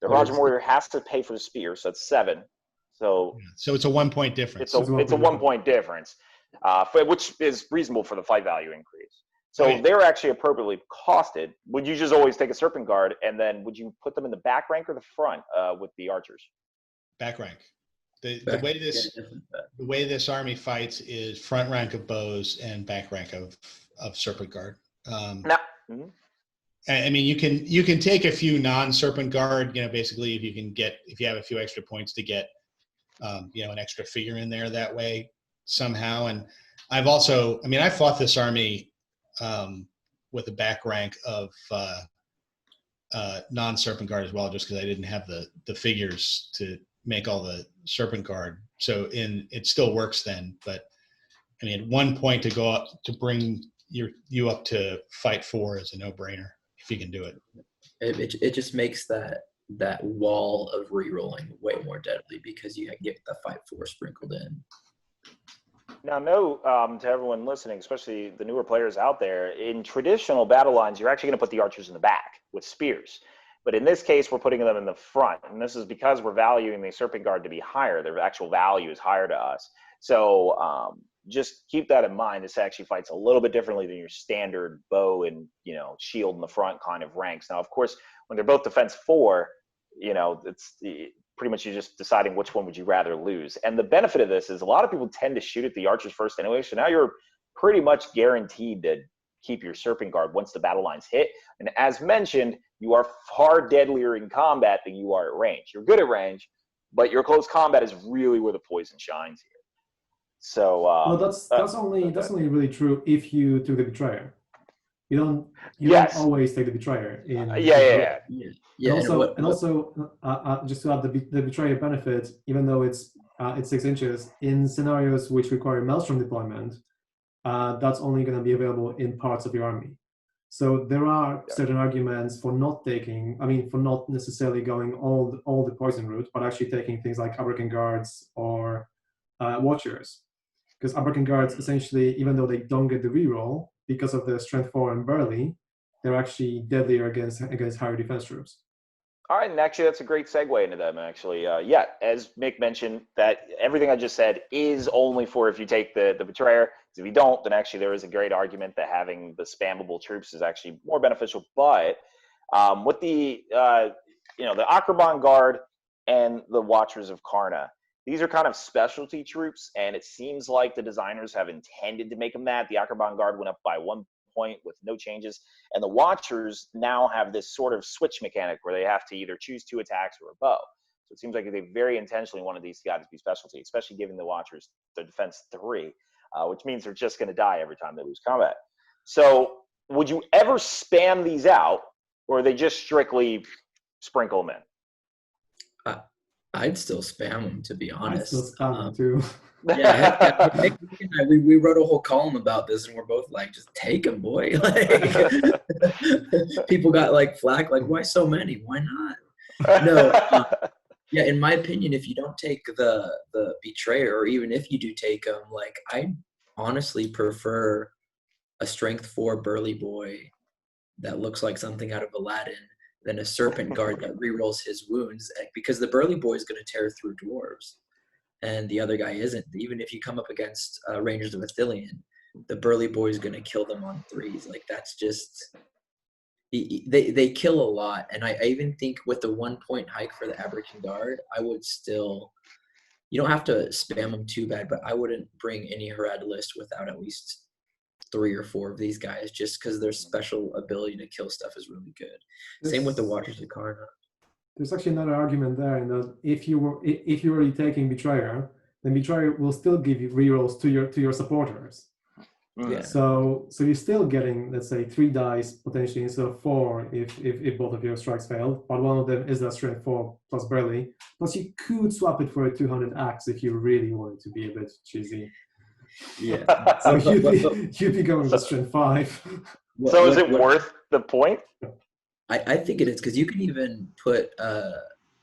The Haradrim Warrior has to pay for the Spear, so it's 7. So it's a 1 point difference. It's a 1 point difference, which is reasonable for the 5 value increase. So they're actually appropriately costed. Would you just always take a Serpent Guard, and then would you put them in the back rank or the front with the archers? Back rank. The way this army fights is front rank of bows and back rank of Serpent Guard. I mean, you can take a few non-Serpent Guard. Basically, if you have a few extra points to get, an extra figure in there that way somehow. And I fought this army with a back rank of non-Serpent Guard as well, just because I didn't have the figures to make all the Serpent Guard. So it still works then. But I mean, at 1 point to go up to bring you up to fight 4 is a no-brainer. If you can do it. It just makes that wall of re-rolling way more deadly because you get the fight 4 sprinkled in. Now, to everyone listening, especially the newer players out there, in traditional battle lines, you're actually going to put the archers in the back with spears. But in this case, we're putting them in the front. And this is because we're valuing the Serpent Guard to be higher. Their actual value is higher to us. So just keep that in mind. This actually fights a little bit differently than your standard bow and shield in the front kind of ranks. Now, of course, when they're both defense 4, it's pretty much you're just deciding which one would you rather lose. And the benefit of this is a lot of people tend to shoot at the archers first anyway. So now you're pretty much guaranteed to keep your Serpent Guard once the battle lines hit. And as mentioned, you are far deadlier in combat than you are at range. You're good at range, but your close combat is really where the poison shines here. So well, that's only really true if you took the Betrayer. You don't Yes. always take the Betrayer. Yeah. And also, just to add the Betrayer benefit, even though it's 6 inches, in scenarios which require Maelstrom deployment, that's only going to be available in parts of your army. So there are certain arguments for not necessarily going all the poison route, but actually taking things like Abrakan Guards or Watchers. Because Abrakan Guards, essentially, even though they don't get the reroll, because of their strength 4 and burly, they're actually deadlier against higher defense troops. All right, and actually that's a great segue into them, actually. As Mick mentioned, that everything I just said is only for if you take the Betrayer. If you don't, then actually there is a great argument that having the spammable troops is actually more beneficial. But with the Akraban Guard and the Watchers of Karna, these are kind of specialty troops, and it seems like the designers have intended to make them that. The Akraban Guard went up by 1 point with no changes, and the Watchers now have this sort of switch mechanic where they have to either choose 2 attacks or a bow. So it seems like they very intentionally wanted these guys to be specialty, especially giving the Watchers the defense 3, which means they're just going to die every time they lose combat. So would you ever spam these out, or are they just strictly sprinkle them in? I'd still spam them, to be honest. I'd still spam them too. Yeah, we wrote a whole column about this, and we're both like, just take them, boy. Like, people got like flack, like, why so many? Why not? No. Yeah, in my opinion, if you don't take the Betrayer, or even if you do take them, like, I honestly prefer a strength 4 burly boy that looks like something out of Aladdin than a Serpent Guard that rerolls his wounds, because the burly boy is going to tear through dwarves, and the other guy isn't. Even if you come up against Rangers of Athelion, the burly boy is going to kill them on 3s. Like, that's just they kill a lot. And I even think with the 1 point hike for the Abrakan Guard, I would still, you don't have to spam them too bad, but I wouldn't bring any Harad list without at least 3 or 4 of these guys, just because their special ability to kill stuff is really good. Same with the Watchers of Karna. There's actually another argument there, in that if you're already taking Betrayer, then Betrayer will still give you rerolls to your supporters. Yeah. So you're still getting, let's say, 3 dice potentially instead of 4 if both of your strikes fail. But one of them is that strength 4 plus burly. Plus you could swap it for a 200 axe if you really wanted to be a bit cheesy. Yeah. So you'd be going with strength 5. So is it worth the point? I think it is, because you can even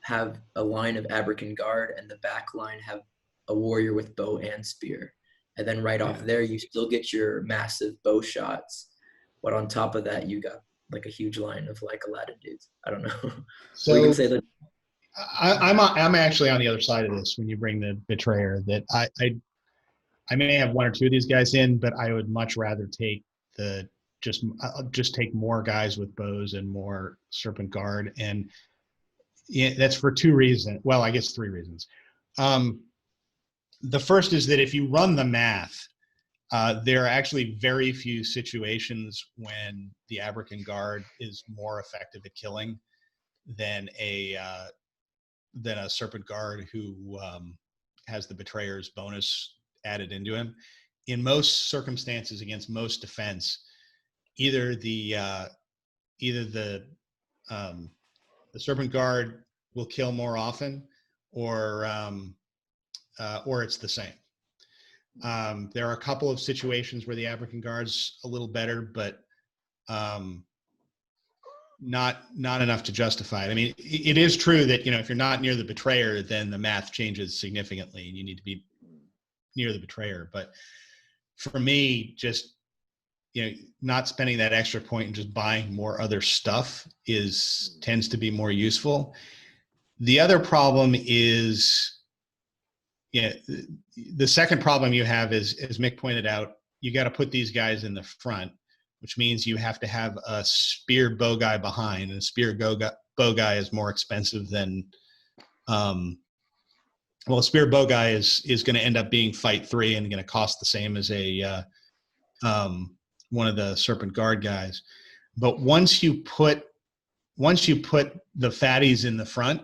have a line of Abrakan Guard, and the back line have a warrior with bow and spear. And then right off there, you still get your massive bow shots. But on top of that, you got like a huge line of like Aladdin dudes. I don't know. So you can say that. I'm actually on the other side of this when you bring the Betrayer, that I may have 1 or 2 of these guys in, but I would much rather take just take more guys with bows and more Serpent Guard. And that's for 2 reasons. Well, I guess 3 reasons. The first is that if you run the math, there are actually very few situations when the Abrakan Guard is more effective at killing than a Serpent Guard who has the Betrayer's bonus added into him. In most circumstances, against most defense, either the Serpent Guard will kill more often, or it's the same. There are a couple of situations where the Abrakan Guard's a little better, but not enough to justify it. I mean, it is true that, if you're not near the Betrayer, then the math changes significantly, and you need to be near the Betrayer. But for me, just not spending that extra point and just buying more other stuff tends to be more useful. The other problem is, the second problem you have is, as Mick pointed out, you got to put these guys in the front, which means you have to have a spear bow guy behind, and a spear bow guy is more expensive than, a spear bow guy is going to end up being fight 3 and going to cost the same as one of the Serpent Guard guys. But once you put the fatties in the front,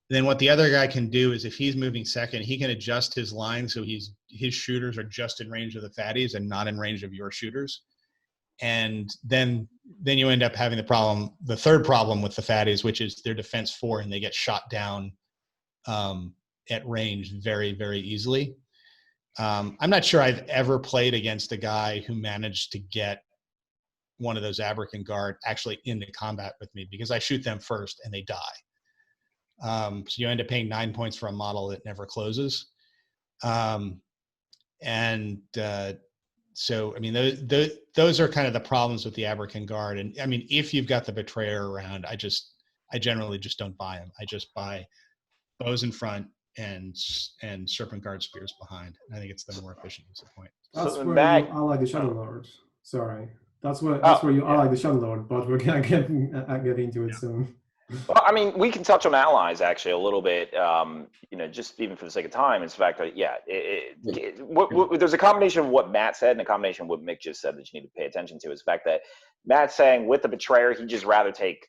then what the other guy can do is, if he's moving second, he can adjust his line so his shooters are just in range of the fatties and not in range of your shooters. And then you end up having the third problem with the fatties, which is their defense 4, and they get shot down at range very, very easily. I'm not sure I've ever played against a guy who managed to get one of those Aberkan Guard actually into combat with me, because I shoot them first and they die. So you end up paying 9 points for a model that never closes. So, I mean, those are kind of the problems with the Aberkan Guard. And I mean, if you've got the Betrayer around, I generally just don't buy them. I just buy bows in front and Serpent Guard spears behind. I think it's the more efficient use of point. That's where you ally the Shadow Lord. Sorry. That's where you ally the Shadow Lord, but we're gonna get into it soon. Well, I mean, we can touch on allies actually a little bit, just even for the sake of time. It's the fact that, there's a combination of what Matt said and a combination of what Mick just said that you need to pay attention to. Is the fact that Matt's saying with the Betrayer, he'd just rather take,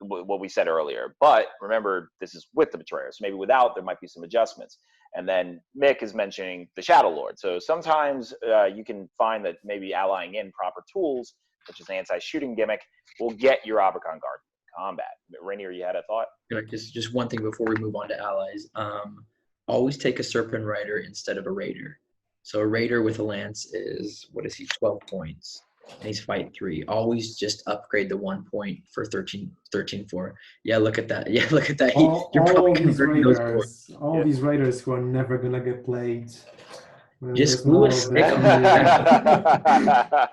what we said earlier. But remember, this is with the Betrayer. So maybe without, there might be some adjustments. And then Mick is mentioning the Shadow Lord. So sometimes you can find that maybe allying in proper tools, such as an anti-shooting gimmick, will get your Aberkan Guard combat. Rainier, you had a thought? Just one thing before we move on to allies. Always take a Serpent Rider instead of a Raider. So a Raider with a Lance is, 12 points. And he's fight 3. Always just upgrade the 1 point for 13-4. Yeah, look at that. Yeah, look at that. These Raiders who are never going to get played. Just glue a stick on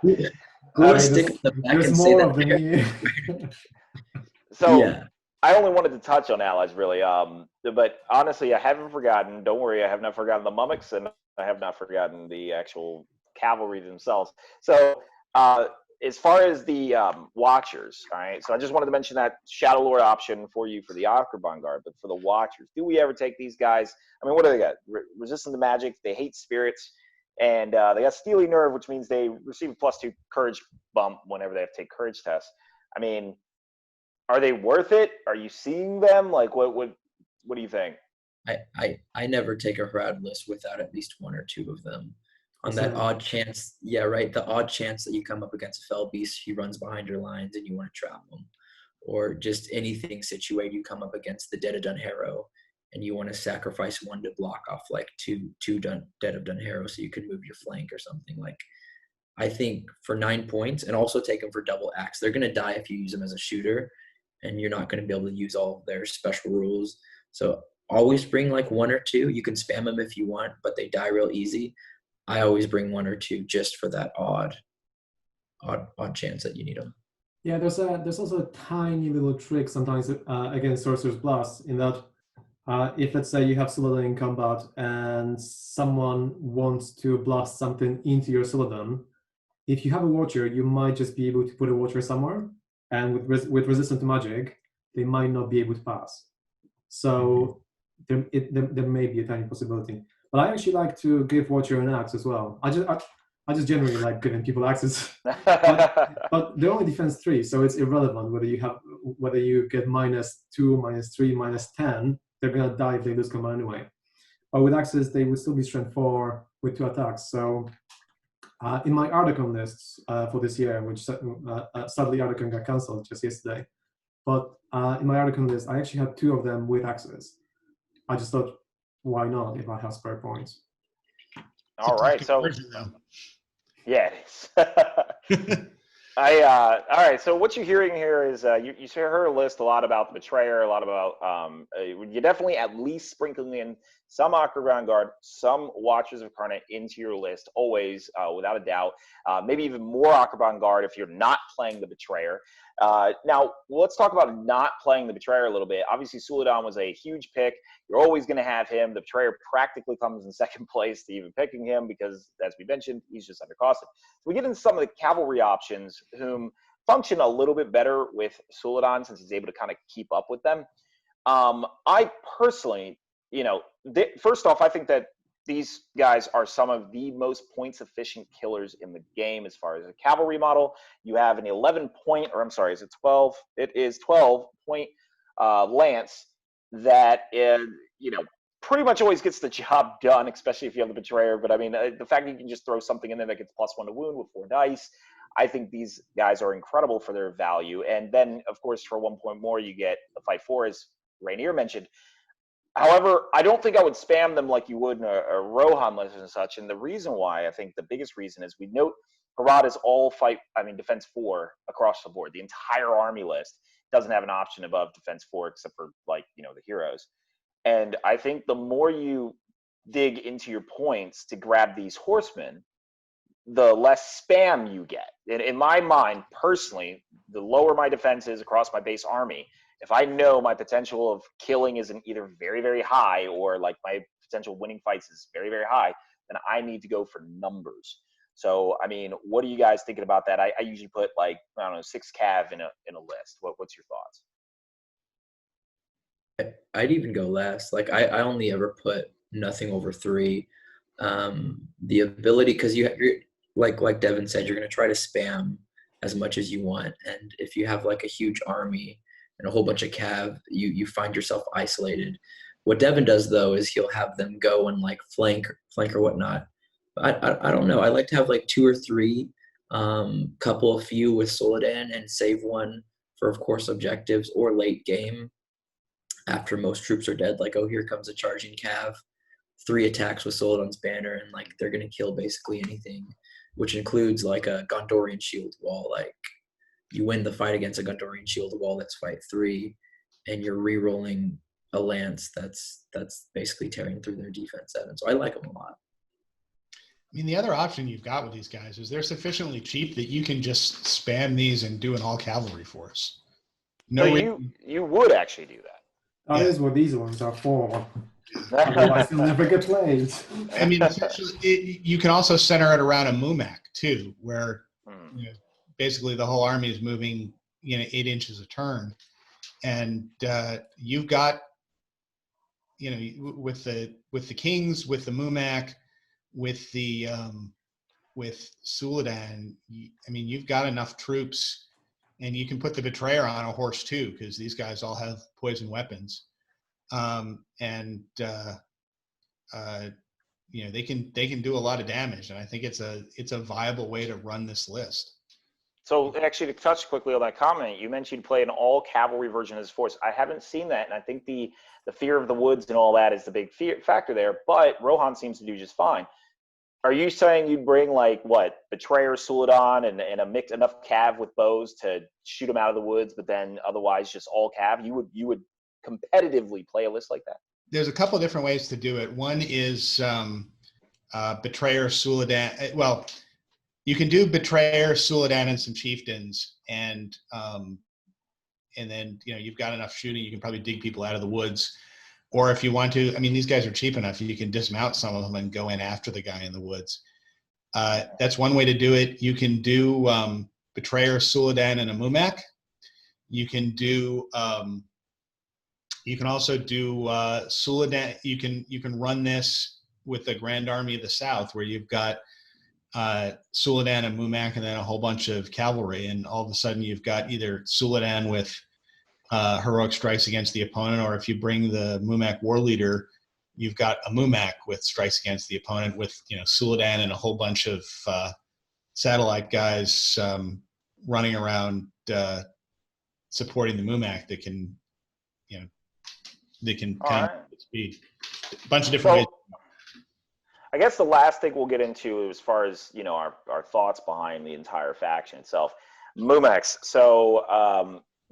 the glue a stick on the back and say that. So yeah. I only wanted to touch on allies, really. But honestly, I haven't forgotten. Don't worry, I have not forgotten the mummics, and I have not forgotten the actual cavalry themselves. So as far as the Watchers, all right, so I just wanted to mention that Shadow Lord option for you for the Akerban Guard, but for the Watchers, do we ever take these guys? I mean, what do they got? Resistant to magic, they hate spirits, and they got Steely Nerve, which means they receive a +2 courage bump whenever they have to take courage tests. I mean, are they worth it? Are you seeing them? Like, what do you think? I never take a Harad list without at least 1 or 2 of them. On that odd chance, the odd chance that you come up against a fell beast, he runs behind your lines and you want to trap him. Or just anything situated, you come up against the Dead of Dunharrow and you want to sacrifice 1 to block off like two Dead of Dunharrow so you can move your flank or something. Like, I think for 9 points, and also take them for double axe. They're going to die if you use them as a shooter, and you're not going to be able to use all of their special rules. So always bring like 1 or 2. You can spam them if you want, but they die real easy. I always bring 1 or 2 just for that odd chance that you need them. Yeah, there's also a tiny little trick sometimes against Sorcerer's Blast, in that if, let's say, you have Soladon in combat and someone wants to blast something into your Soladon, if you have a Watcher, you might just be able to put a Watcher somewhere, and with resistance to magic, they might not be able to pass. So there may be a tiny possibility. But I actually like to give Watcher an axe as well. I just generally like giving people axes. but they're only defense 3, so it's irrelevant whether you get -2, -3, -10. They're gonna die if they lose combat anyway. But with axes, they would still be strength 4 with 2 attacks. So in my Archon lists for this year, which sadly Archon got cancelled just yesterday, but in my Archon list, I actually had 2 of them with axes. I just thought, why not if I have spare points? All right, so yeah, it is. All right, so what you're hearing here is you heard a list a lot about the Betrayer, a lot about you're definitely at least sprinkling in some Akerban Guard, some Watchers of Karna into your list, always, without a doubt. Maybe even more Akerban Guard if you're not playing the Betrayer. Now, let's talk about not playing the Betrayer a little bit. Obviously, Soladon was a huge pick. You're always going to have him. The Betrayer practically comes in second place to even picking him because, as we mentioned, he's just undercosted. So we get into some of the cavalry options whom function a little bit better with Soladon since he's able to kind of keep up with them. I personally, first off, I think that these guys are some of the most points efficient killers in the game as far as a cavalry model. You have an 11 point, or I'm sorry, is it 12? It is 12 point lance that is, pretty much always gets the job done, especially if you have the betrayer. But I mean, the fact that you can just throw something in there that gets +1 to wound with 4 dice, I think these guys are incredible for their value. And then, of course, for 1 point more, you get the fight 4, as Rainier mentioned. However, I don't think I would spam them like you would in a Rohan list and such. And the reason why, I think the biggest reason is we note Harad is all defense 4 across the board. The entire army list doesn't have an option above defense 4 except for the heroes. And I think the more you dig into your points to grab these horsemen, the less spam you get. In my mind, personally, the lower my defense is across my base army, if I know my potential of killing isn't either very, very high or my potential winning fights is very, very high, then I need to go for numbers. So, I mean, what are you guys thinking about that? I usually put 6 cav in a list. What's your thoughts? I'd even go less. I only ever put nothing over 3. The ability, because you're like Devin said, you're going to try to spam as much as you want. And if you have a huge army and a whole bunch of cav, you find yourself isolated. What Devin does, though, is he'll have them go and flank or whatnot. I don't know. I like to have 2 or 3, couple of few with Soledad and save one for, of course, objectives or late game after most troops are dead. Here comes a charging cav, 3 attacks with Soledad's banner, and they're going to kill basically anything, which includes a Gondorian shield wall. You win the fight against a Gondorian shield wall that's fight 3, and you're re-rolling a lance that's basically tearing through their defense 7. So I like them a lot. I mean, the other option you've got with these guys is they're sufficiently cheap that you can just spam these and do an all cavalry force. You would actually do that. That is what these ones are for. Otherwise, they'll never get played. I mean, essentially, you can also center it around a Mumak too, where basically the whole army is moving 8 inches a turn, and you've got with the kings, with the Mumak, with the with Suladan, I mean, you've got enough troops, and you can put the betrayer on a horse too, because these guys all have poison weapons, and they can do a lot of damage, and I think it's a viable way to run this list. So actually, to touch quickly on that comment, you mentioned you play an all cavalry version of this force. I haven't seen that, and I think the fear of the woods and all that is the big factor there. But Rohan seems to do just fine. Are you saying you'd bring Betrayer, Suladan, and a mix enough cav with bows to shoot them out of the woods, but then otherwise just all cav? You would competitively play a list like that? There's a couple different ways to do it. One is Betrayer, Suladan. Well, you can do Betrayer, Suladan, and some chieftains, and then you've got enough shooting. You can probably dig people out of the woods. Or if you want to, I mean, these guys are cheap enough, you can dismount some of them and go in after the guy in the woods. That's one way to do it. You can do Betrayer, Suladan, and a Mumak. You can do. You can also do Suladan. You can run this with the Grand Army of the South, where you've got Suladan and Mumak, and then a whole bunch of cavalry, and all of a sudden you've got either Suladan with heroic strikes against the opponent, or if you bring the Mumak war leader, you've got a Mumak with strikes against the opponent with Suladan and a whole bunch of satellite guys running around supporting the Mumak that can kind of speed. A bunch of different ways. I guess the last thing we'll get into as far as our thoughts behind the entire faction itself, Mumaks. So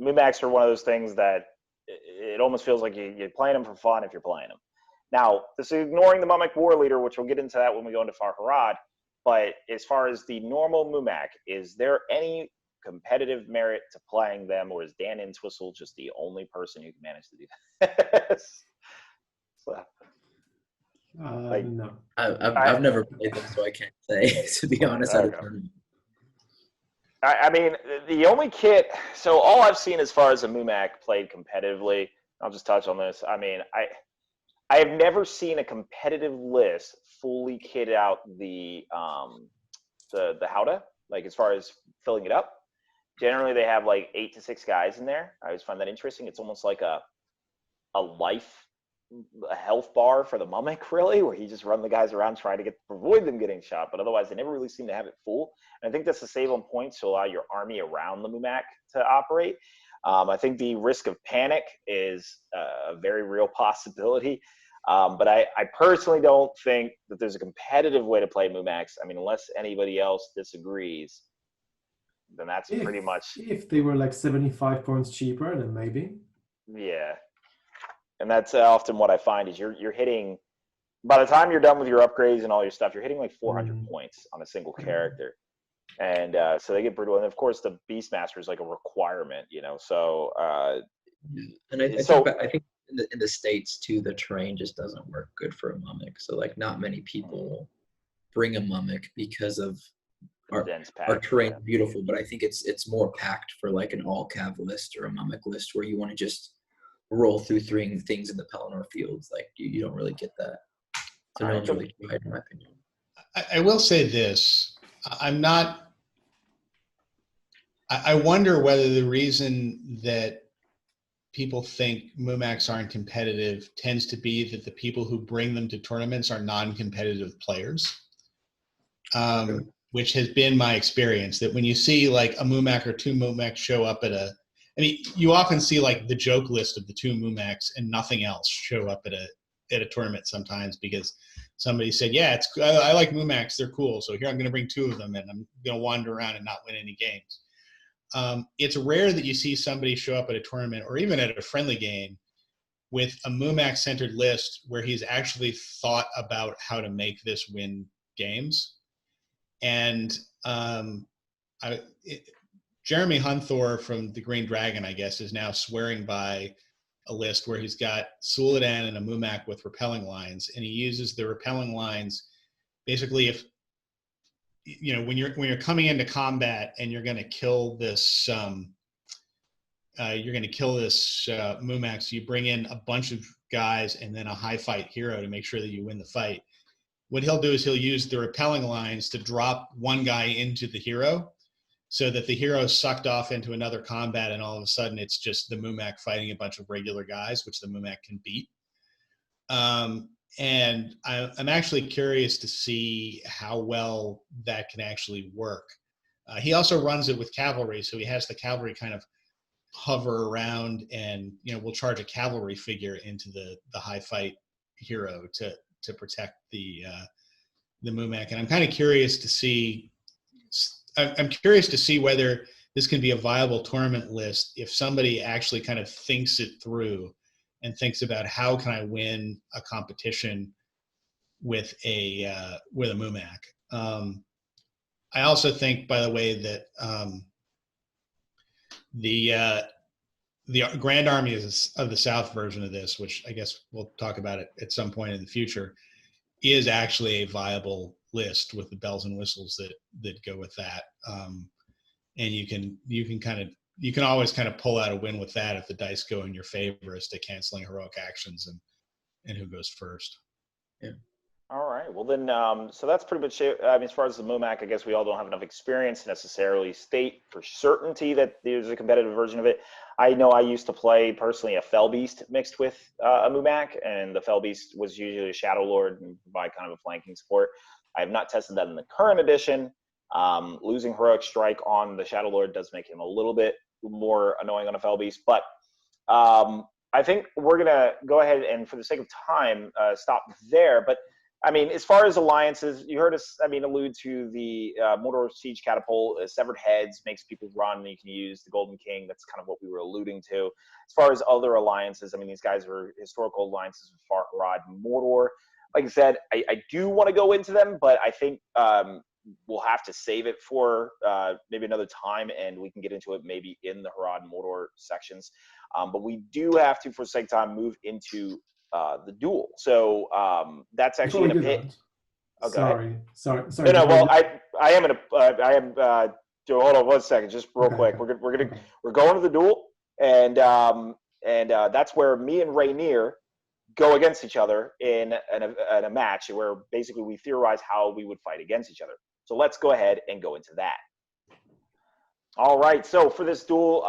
Mumaks are one of those things that it almost feels like you're playing them for fun if you're playing them. Now, this is ignoring the Mumak war leader, which we'll get into that when we go into Farharad. But as far as the normal Mumak, is there any competitive merit to playing them, or is Dan Entwistle just the only person who can manage to do that? No. I've never played them, so I can't say, to be honest. I mean, the only kit, so all I've seen as far as a Mumak played competitively, I'll just touch on this. I mean, I have never seen a competitive list fully kit out the Horde, like as far as filling it up. Generally, they have like 8 to 6 guys in there. I always find that interesting. It's almost like a health bar for the Mummic, really, where you just run the guys around trying to avoid them getting shot. But otherwise, they never really seem to have it full. And I think that's to save on points to allow your army around the Mumak to operate. I think the risk of panic is a very real possibility. But I personally don't think that there's a competitive way to play Mumaks. I mean, unless anybody else disagrees, then that's pretty much. If they were like 75 points cheaper, then maybe. Yeah. And that's often what I find is you're hitting, by the time you're done with your upgrades and all your stuff, you're hitting like 400 points on a single character. And so they get brutal. And of course, the Beastmaster is like a requirement, so. And I think in the States too, the terrain just doesn't work good for a Mummic. So like not many people bring a Mummic because of our terrain beautiful, but I think it's more packed for like an all cav list or a Mummic list where you want to just roll through three things in the Pelennor fields. Like you don't really get that. So no one's really tried, in my opinion. I will say this. I wonder whether the reason that people think Mumaks aren't competitive tends to be that the people who bring them to tournaments are non-competitive players. Which has been my experience, that when you see like a Mumak or 2 Mumaks show up you often see like the joke list of the 2 Mumaks and nothing else show up at a tournament sometimes because somebody said, yeah, I like Mumaks, they're cool, so here I'm going to bring 2 of them and I'm going to wander around and not win any games. It's rare that you see somebody show up at a tournament or even at a friendly game with a Mumak-centered list where he's actually thought about how to make this win games. And Jeremy Hunthor from the Green Dragon, I guess, is now swearing by a list where he's got Suladan and a Mumak with repelling lines, and he uses the repelling lines basically if when you're coming into combat and you're going to kill this Mumak, so you bring in a bunch of guys and then a high fight hero to make sure that you win the fight. What he'll do is he'll use the repelling lines to drop one guy into the hero so that the hero is sucked off into another combat and all of a sudden it's just the Mumak fighting a bunch of regular guys, which the Mumak can beat. And I'm actually curious to see how well that can actually work. He also runs it with cavalry, so he has the cavalry kind of hover around and will charge a cavalry figure into the high fight hero to protect the Mumak. And I'm kind of curious to see. I'm curious to see whether this can be a viable tournament list if somebody actually kind of thinks it through and thinks about how can I win a competition with a Mumak. I also think, by the way, that the Grand Army of the South version of this, which I guess we'll talk about it at some point in the future, is actually a viable list with the bells and whistles that go with that. And you can always kind of pull out a win with that if the dice go in your favor as to canceling heroic actions and who goes first. Yeah. All right. Well, then, so that's pretty much it. I mean, as far as the Mumak, I guess we all don't have enough experience to necessarily state for certainty that there's a competitive version of it. I know I used to play, personally, a Fell Beast mixed with a Mumak, and the Fell Beast was usually a Shadow Lord and provide kind of a flanking support. I have not tested that in the current edition. Losing Heroic Strike on the Shadow Lord does make him a little bit more annoying on a Fell Beast, but I think we're going to go ahead and, for the sake of time, stop there. But I mean, as far as alliances, you heard us, allude to the Mordor Siege Catapult. Severed Heads makes people run, and you can use the Golden King. That's kind of what we were alluding to. As far as other alliances, these guys are historical alliances with Farharad and Mordor. Like I said, I do want to go into them, but I think we'll have to save it for maybe another time, and we can get into it maybe in the Harad and Mordor sections. But we do have to, for the sake of time, move into the Duel. So that's actually in a pit. Okay. Sorry. No. Well, I am in a. Hold on 1 second, just real quick. Okay. We're going to the Duel, and that's where me and Rainier go against each other in a match where basically we theorize how we would fight against each other. So let's go ahead and go into that. All right, so for this duel,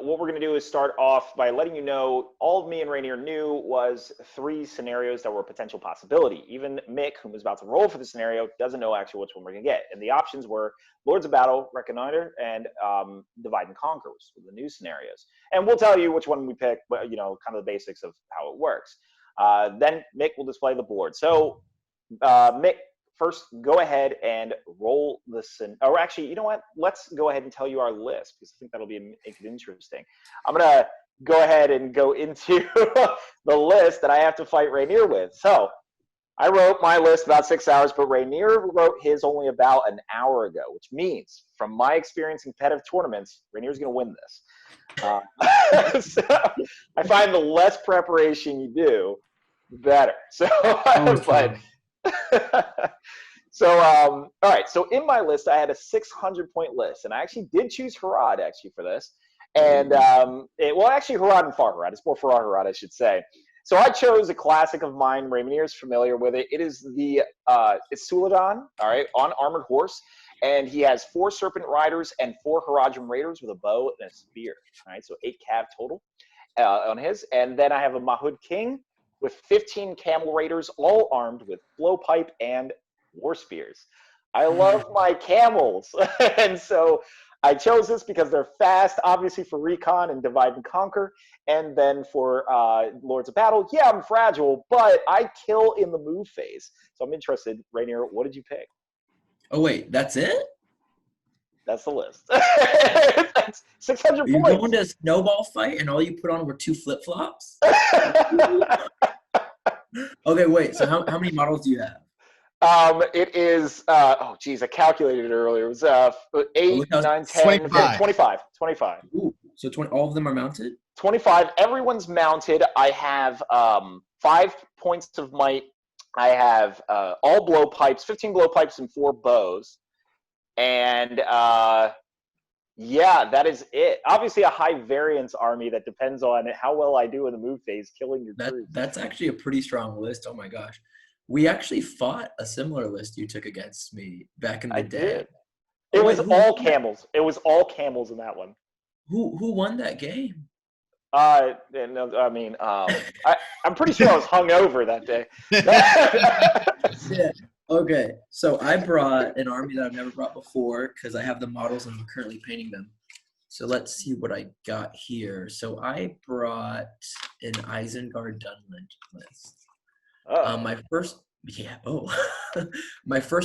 what we're going to do is start off by letting you know all me and Rainier knew was 3 scenarios that were a potential possibility. Even Mick, who was about to roll for the scenario, doesn't know actually which one we're going to get. And the options were Lords of Battle, Reconnoiter, and Divide and Conquer, which were the new scenarios. And we'll tell you which one we picked, but you know, kind of the basics of how it works. Then Mick will display the board. So Mick, first, go ahead and roll or actually, you know what? Let's go ahead and tell you our list because I think that'll make it interesting. I'm going to go ahead and go into the list that I have to fight Rainier with. So I wrote my list about 6 hours, but Rainier wrote his only about an hour ago, which means from my experience in competitive tournaments, Rainier's going to win this. So I find the less preparation you do, the better. So, but... So, all right. So in my list, I had a 600-point list, and I actually did choose Harad actually for this. And actually Harad and Farharad. It's more Farharad, I should say. So I chose a classic of mine. Rainier is familiar with it. It is it's Suladan, all right, on armored horse, and he has 4 Serpent Riders and 4 Haradrim Raiders with a bow and a spear. All right, so 8 cav total on his. And then I have a Mahud King with 15 Camel Raiders, all armed with blowpipe and war spears. I love my camels. And so I chose this because they're fast, obviously for recon and divide and conquer. And then for Lords of Battle, yeah, I'm fragile, but I kill in the move phase. So I'm interested. Rainier, what did you pick? Oh, wait, that's it? That's the list. That's 600 You're points. going to a snowball fight and all you put on were 2 flip-flops? Okay, wait, so how many models do you have? It is, I calculated it earlier. It was 8, 9, 10, 25. Ooh, so all of them are mounted? 25. Everyone's mounted. I have 5 points of might. I have all blowpipes, 15 blowpipes and 4 bows. And yeah, that is it. Obviously a high variance army that depends on how well I do in the move phase, killing your crew. That's actually a pretty strong list. Oh my gosh. We actually fought a similar list you took against me back in the day. Did. It was all camels. It was all camels in that one. Who won that game? I'm pretty sure I was hungover that day. Yeah. Okay, so I brought an army that I've never brought before because I have the models and I'm currently painting them. So let's see what I got here. So I brought an Isengard Dunland list. My first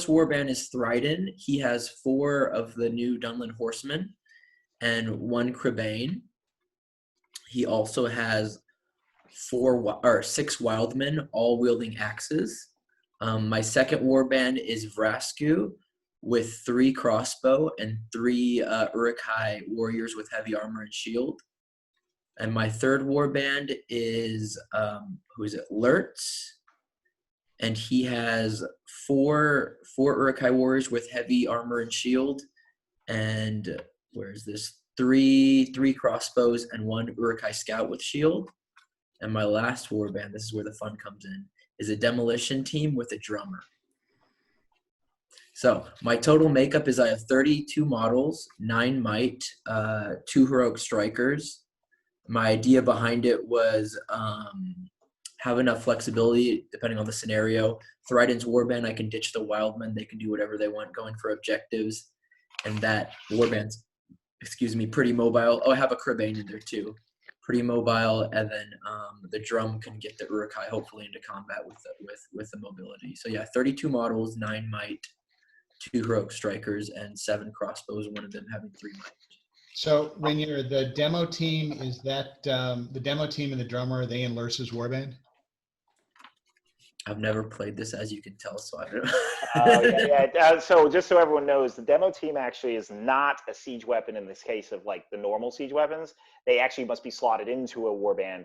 warband is Thryden. He has 4 of the new Dunland Horsemen and 1 Crebain. He also has 6 Wildmen, all wielding axes. My second warband is Vrasku with 3 crossbow and 3 Uruk-hai warriors with heavy armor and shield. And my third warband is Lurtz. And he has 4 Uruk-hai warriors with heavy armor and shield. And where's this? 3 crossbows and 1 Uruk-hai scout with shield. And my last warband, this is where the fun comes in, is a demolition team with a drummer. So my total makeup is I have 32 models, 9 might, 2 heroic strikers. My idea behind it was have enough flexibility depending on the scenario. Thryden's warband, I can ditch the wildmen. They can do whatever they want going for objectives. And that warband's, pretty mobile. Oh, I have a Crebain in there too. Pretty mobile, and then the drum can get the Uruk-hai hopefully into combat with the mobility. So yeah, 32 models, 9 might, 2 heroic strikers, and 7 crossbows. One of them having 3 might. So Rainier, the demo team is that the demo team and the drummer, are they in Lurtz's warband? I've never played this, as you can tell, so I don't know. So just so everyone knows, the demo team actually is not a siege weapon in this case of like the normal siege weapons. They actually must be slotted into a warband,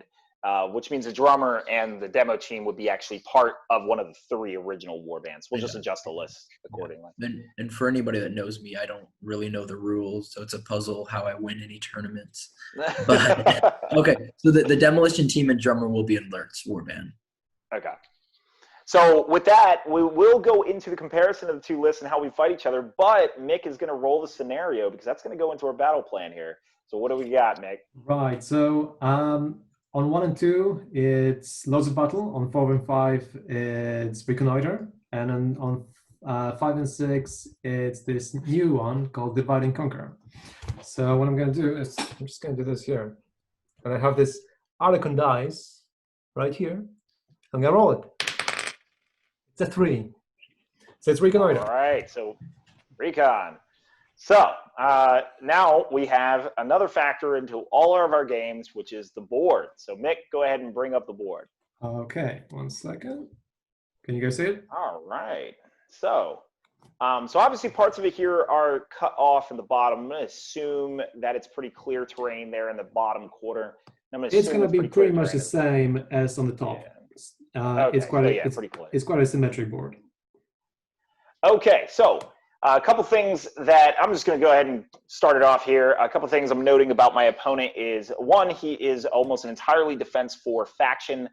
which means the drummer and the demo team would be actually part of one of the 3 original warbands. We'll just adjust the list accordingly. Yeah. And for anybody that knows me, I don't really know the rules, so it's a puzzle how I win any tournaments. But okay, so the demolition team and drummer will be in Lurtz warband. Okay. So with that, we will go into the comparison of the two lists and how we fight each other, but Mick is going to roll the scenario because that's going to go into our battle plan here. So what do we got, Mick? Right. So on 1 and 2, it's Loads of Battle. On 4 and 5, it's Reconnoiter. And then on 5 and 6, it's this new one called Divide and Conquer. So what I'm going to do is, I'm just going to do this here. And I have this Archon dice right here. I'm going to roll it. It's a 3. So it's Reconnoiter. All right, so Recon. So now we have another factor into all of our games, which is the board. So Mick, go ahead and bring up the board. Okay, 1 second. Can you guys see it? All right. So obviously parts of it here are cut off in the bottom. I'm going to assume that it's pretty clear terrain there in the bottom quarter. It's going to be pretty much the same as on the top. Yeah. It's quite pretty close. It's quite a symmetric board. Okay, so a couple things that I'm just going to go ahead and start it off here. A couple things I'm noting about my opponent is, one, he is almost an entirely defense 4 faction,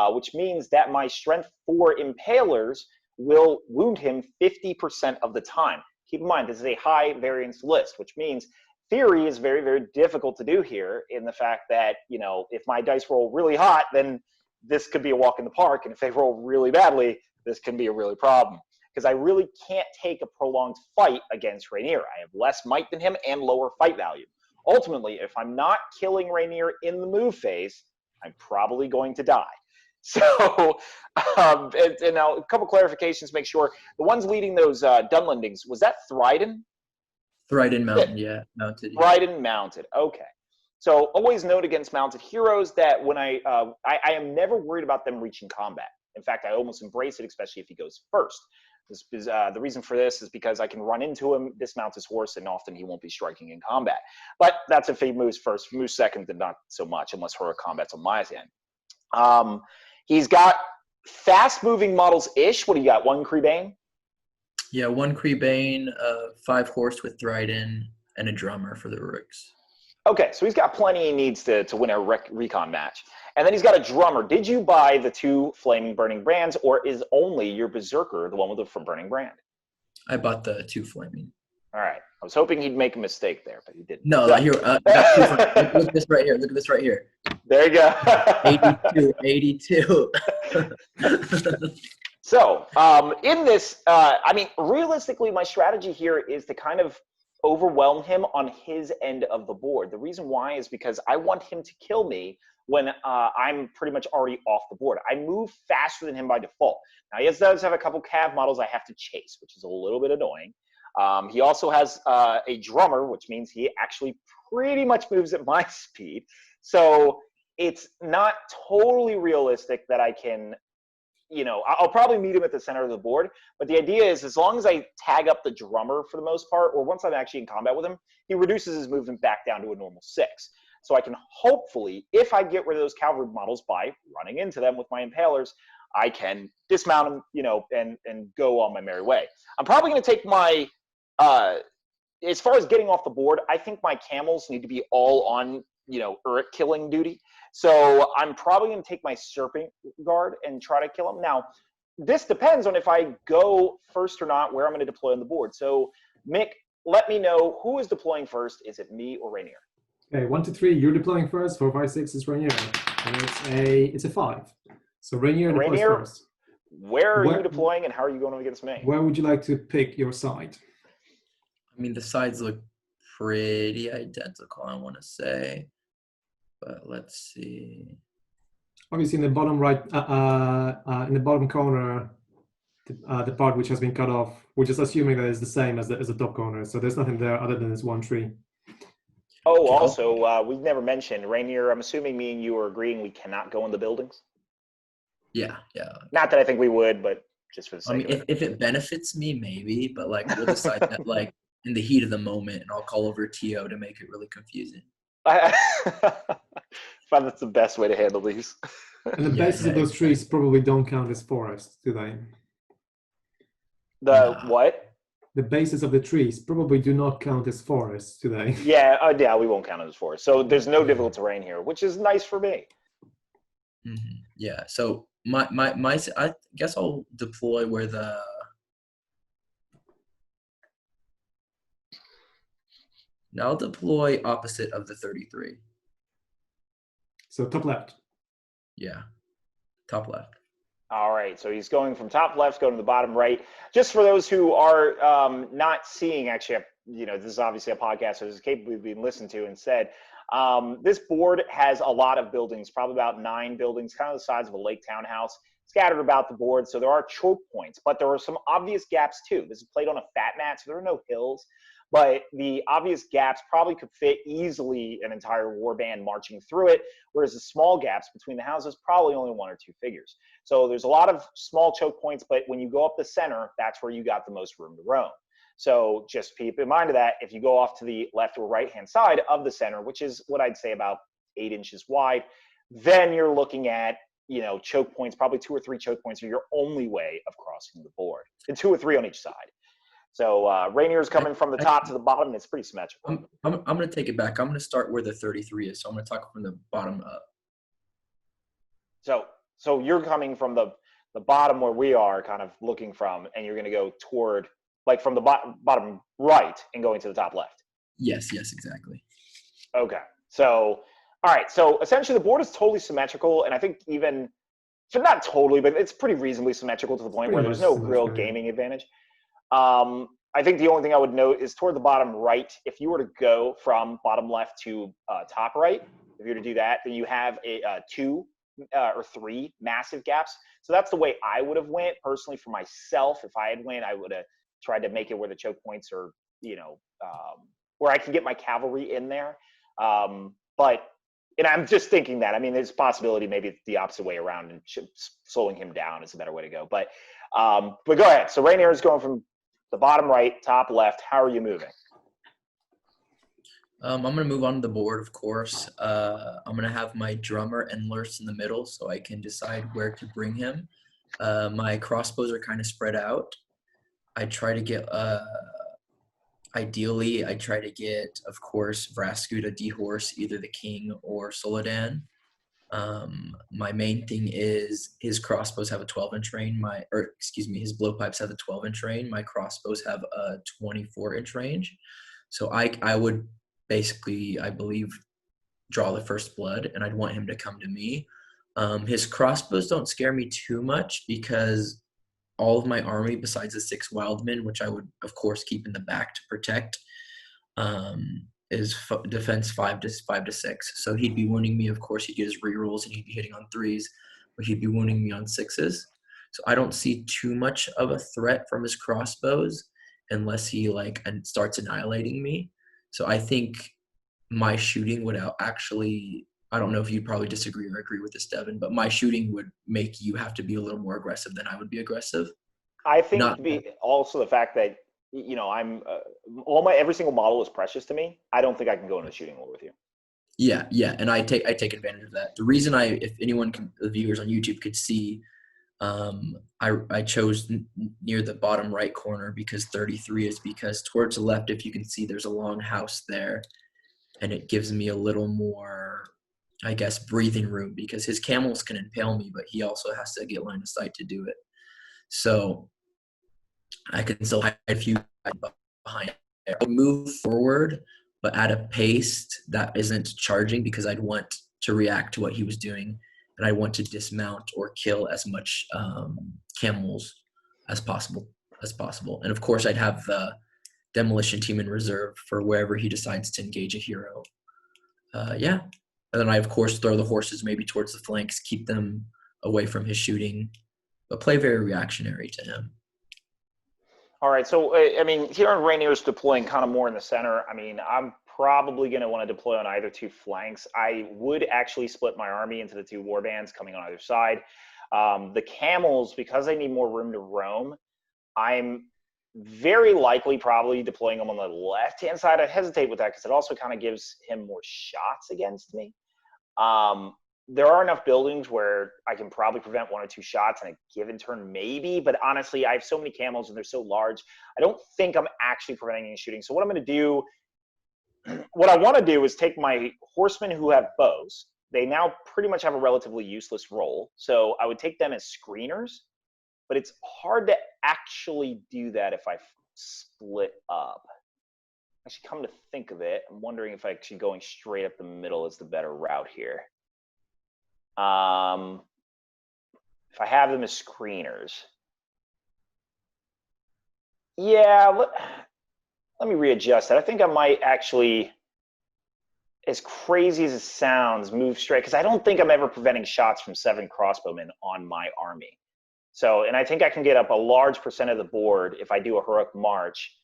which means that my strength 4 impalers will wound him 50% of the time. Keep in mind, this is a high variance list, which means theory is very, very difficult to do here in the fact that, you know, if my dice roll really hot, then this could be a walk in the park. And if they roll really badly, this can be a really problem. Because I really can't take a prolonged fight against Rainier. I have less might than him and lower fight value. Ultimately, if I'm not killing Rainier in the move phase, I'm probably going to die. So, and now a couple clarifications to make sure. The ones leading those Dunlendings, was that Thryden? Thryden mounted, yeah. Mounted. Yeah. Thryden mounted, okay. So always note against mounted heroes that when I am never worried about them reaching combat. In fact, I almost embrace it, especially if he goes first. This is, the reason for this is because I can run into him, dismount his horse, and often he won't be striking in combat. But that's if he moves first. If he moves second, then not so much, unless heroic combat's on my end. He's got fast-moving models-ish. What do you got, 1 Creebane? Yeah, 1 Creebane, 5 horse with Thryden, and a drummer for the Rooks. Okay, so he's got plenty he needs to win a recon match. And then he's got a drummer. Did you buy the 2 Flaming Burning Brands, or is only your Berserker the one with the Burning Brand? I bought the 2 Flaming. All right. I was hoping he'd make a mistake there, but he didn't. No, here, I got 2 look at this right here. Look at this right here. There you go. 82. So, in this, I mean, realistically, my strategy here is to kind of overwhelm him on his end of the board. The reason why is because I want him to kill me when I'm pretty much already off the board. I move faster than him by default. Now, he does have a couple cav models I have to chase, which is a little bit annoying. He also has a drummer, which means he actually pretty much moves at my speed. So it's not totally realistic that I can, you know, I'll probably meet him at the center of the board. But the idea is, as long as I tag up the drummer for the most part, or once I'm actually in combat with him, he reduces his movement back down to a normal 6. So I can hopefully, if I get rid of those cavalry models by running into them with my impalers, I can dismount them, you know, and go on my merry way. I'm probably going to take my, as far as getting off the board, I think my camels need to be all on, you know, Uruk killing duty. So I'm probably going to take my Serpent Guard and try to kill him. Now, this depends on if I go first or not, where I'm going to deploy on the board. So, Mick, let me know who is deploying first. Is it me or Rainier? Okay, 1, 2, 3, you're deploying first. 4, 5, 6 is Rainier. And it's a 5. So Rainier deploys first. Where are you deploying and how are you going against me? Where would you like to pick your side? I mean, the sides look pretty identical, I want to say. But let's see. Obviously, in the bottom right, in the bottom corner, the part which has been cut off, we're just assuming that it's the same as the top corner. So there's nothing there other than this 1 tree. Oh, also, we never mentioned, Rainier, I'm assuming me and you are agreeing we cannot go in the buildings? Yeah. Not that I think we would, but just for the sake of it. If it benefits me, maybe, but like we'll decide that like in the heat of the moment, and I'll call over T.O. to make it really confusing. I find that's the best way to handle these. And the bases of those trees probably don't count as forests, do they? What? The bases of the trees probably do not count as forests, do they? Yeah, we won't count it as forests. So there's no difficult terrain here, which is nice for me. Mm-hmm. Yeah, so I guess I'll deploy where I'll deploy opposite of the 33. So top left. Yeah, top left. All right, so he's going from top left, going to the bottom right. Just for those who are not seeing, actually, this is obviously a podcast, so it's capable of being listened to instead. This board has a lot of buildings, probably about 9 buildings, kind of the size of a lake townhouse, scattered about the board. So there are choke points, but there are some obvious gaps too. This is played on a fat mat, so there are no hills. But the obvious gaps probably could fit easily an entire warband marching through it, whereas the small gaps between the houses probably only 1 or 2 figures. So there's a lot of small choke points, but when you go up the center, that's where you got the most room to roam. So just keep in mind of that. If you go off to the left or right-hand side of the center, which is what I'd say about 8 inches wide, then you're looking at, choke points, probably 2 or 3 choke points are your only way of crossing the board, and 2 or 3 on each side. So Rainier's coming from the top to the bottom, and it's pretty symmetrical. I'm going to take it back. I'm going to start where the 33 is. So I'm going to talk from the bottom up. So you're coming from the bottom where we are kind of looking from, and you're going to go toward, like from the bottom right and going to the top left. Yes, exactly. Okay. So, all right. So essentially the board is totally symmetrical, and I think even, so not totally, but it's pretty reasonably symmetrical to the point where there's no real gaming advantage. I think the only thing I would note is toward the bottom right, if you were to go from bottom left to top right, if you were to do that, then you have a 2 or 3 massive gaps. So that's the way I would have went personally for myself. If I had went, I would have tried to make it where the choke points are, where I can get my cavalry in there. And I'm just thinking that, I mean, there's a possibility maybe it's the opposite way around and slowing him down is a better way to go. But go ahead. So Rainier is going from the bottom right, top left. How are you moving? I'm going to move on to the board, of course. I'm going to have my drummer and Lurtz in the middle so I can decide where to bring him. My crossbows are kind of spread out. I try to get, ideally, of course, Vraskuta dehorse either the king or Solodan. My main thing is his crossbows have a 12-inch range. His blowpipes have a 12-inch range. My crossbows have a 24-inch range. So I would basically, I believe, draw the first blood, and I'd want him to come to me. His crossbows don't scare me too much because all of my army, besides the 6 wildmen, which I would, of course, keep in the back to protect, is defense 5 to 6. So he'd be wounding me. Of course, he'd get his rerolls and he'd be hitting on 3s, but he'd be wounding me on 6s. So I don't see too much of a threat from his crossbows unless he starts annihilating me. So I think my shooting would actually, I don't know if you'd probably disagree or agree with this, Devin, but my shooting would make you have to be a little more aggressive than I would be aggressive. I think also the fact that, I'm every single model is precious to me. I don't think I can go into a shooting war with you. Yeah, and I take advantage of that. The reason if anyone the viewers on YouTube could see, I chose near the bottom right corner because 33 is because towards the left, if you can see, there's a long house there, and it gives me a little more, I guess, breathing room because his camels can impale me, but he also has to get line of sight to do it. So I can still hide a few behind there. I'll move forward, but at a pace that isn't charging because I'd want to react to what he was doing, and I want to dismount or kill as much camels as possible. And of course, I'd have the demolition team in reserve for wherever he decides to engage a hero. And then I, of course, throw the horses maybe towards the flanks, keep them away from his shooting, but play very reactionary to him. All right, so, I mean, here on Rainier's deploying kind of more in the center. I mean, I'm probably going to want to deploy on either 2 flanks. I would actually split my army into the 2 warbands coming on either side. The camels, because I need more room to roam, I'm very likely probably deploying them on the left-hand side. I hesitate with that because it also kind of gives him more shots against me. There are enough buildings where I can probably prevent 1 or 2 shots in a given turn, maybe. But honestly, I have so many camels and they're so large, I don't think I'm actually preventing any shooting. So what I'm going to do, what I want to do is take my horsemen who have bows, they now pretty much have a relatively useless role. So I would take them as screeners, but it's hard to actually do that if I split up. Actually, come to think of it, I'm wondering if actually going straight up the middle is the better route here. If I have them as screeners. Yeah, let me readjust that. I think I might actually, as crazy as it sounds, move straight, because I don't think I'm ever preventing shots from 7 crossbowmen on my army. So, and I think I can get up a large percent of the board if I do a heroic march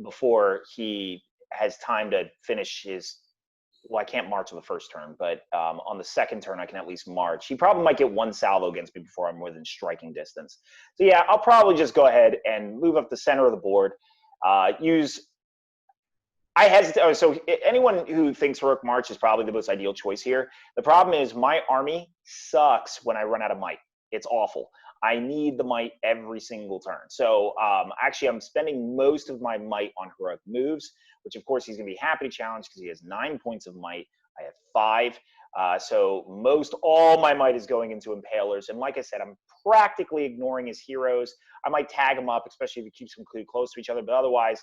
before he has time to finish his, well, I can't march on the first turn, but on the second turn I can at least march. He probably might get 1 salvo against me before I'm within striking distance. So yeah, I'll probably just go ahead and move up the center of the board. I hesitate. So anyone who thinks heroic march is probably the most ideal choice here. The problem is my army sucks when I run out of might. It's awful. I need the might every single turn. So actually, I'm spending most of my might on heroic moves, which of course he's going to be happy to challenge because he has 9 points of might. I have 5. So most all my might is going into impalers. And like I said, I'm practically ignoring his heroes. I might tag him up, especially if he keeps them close to each other. But otherwise,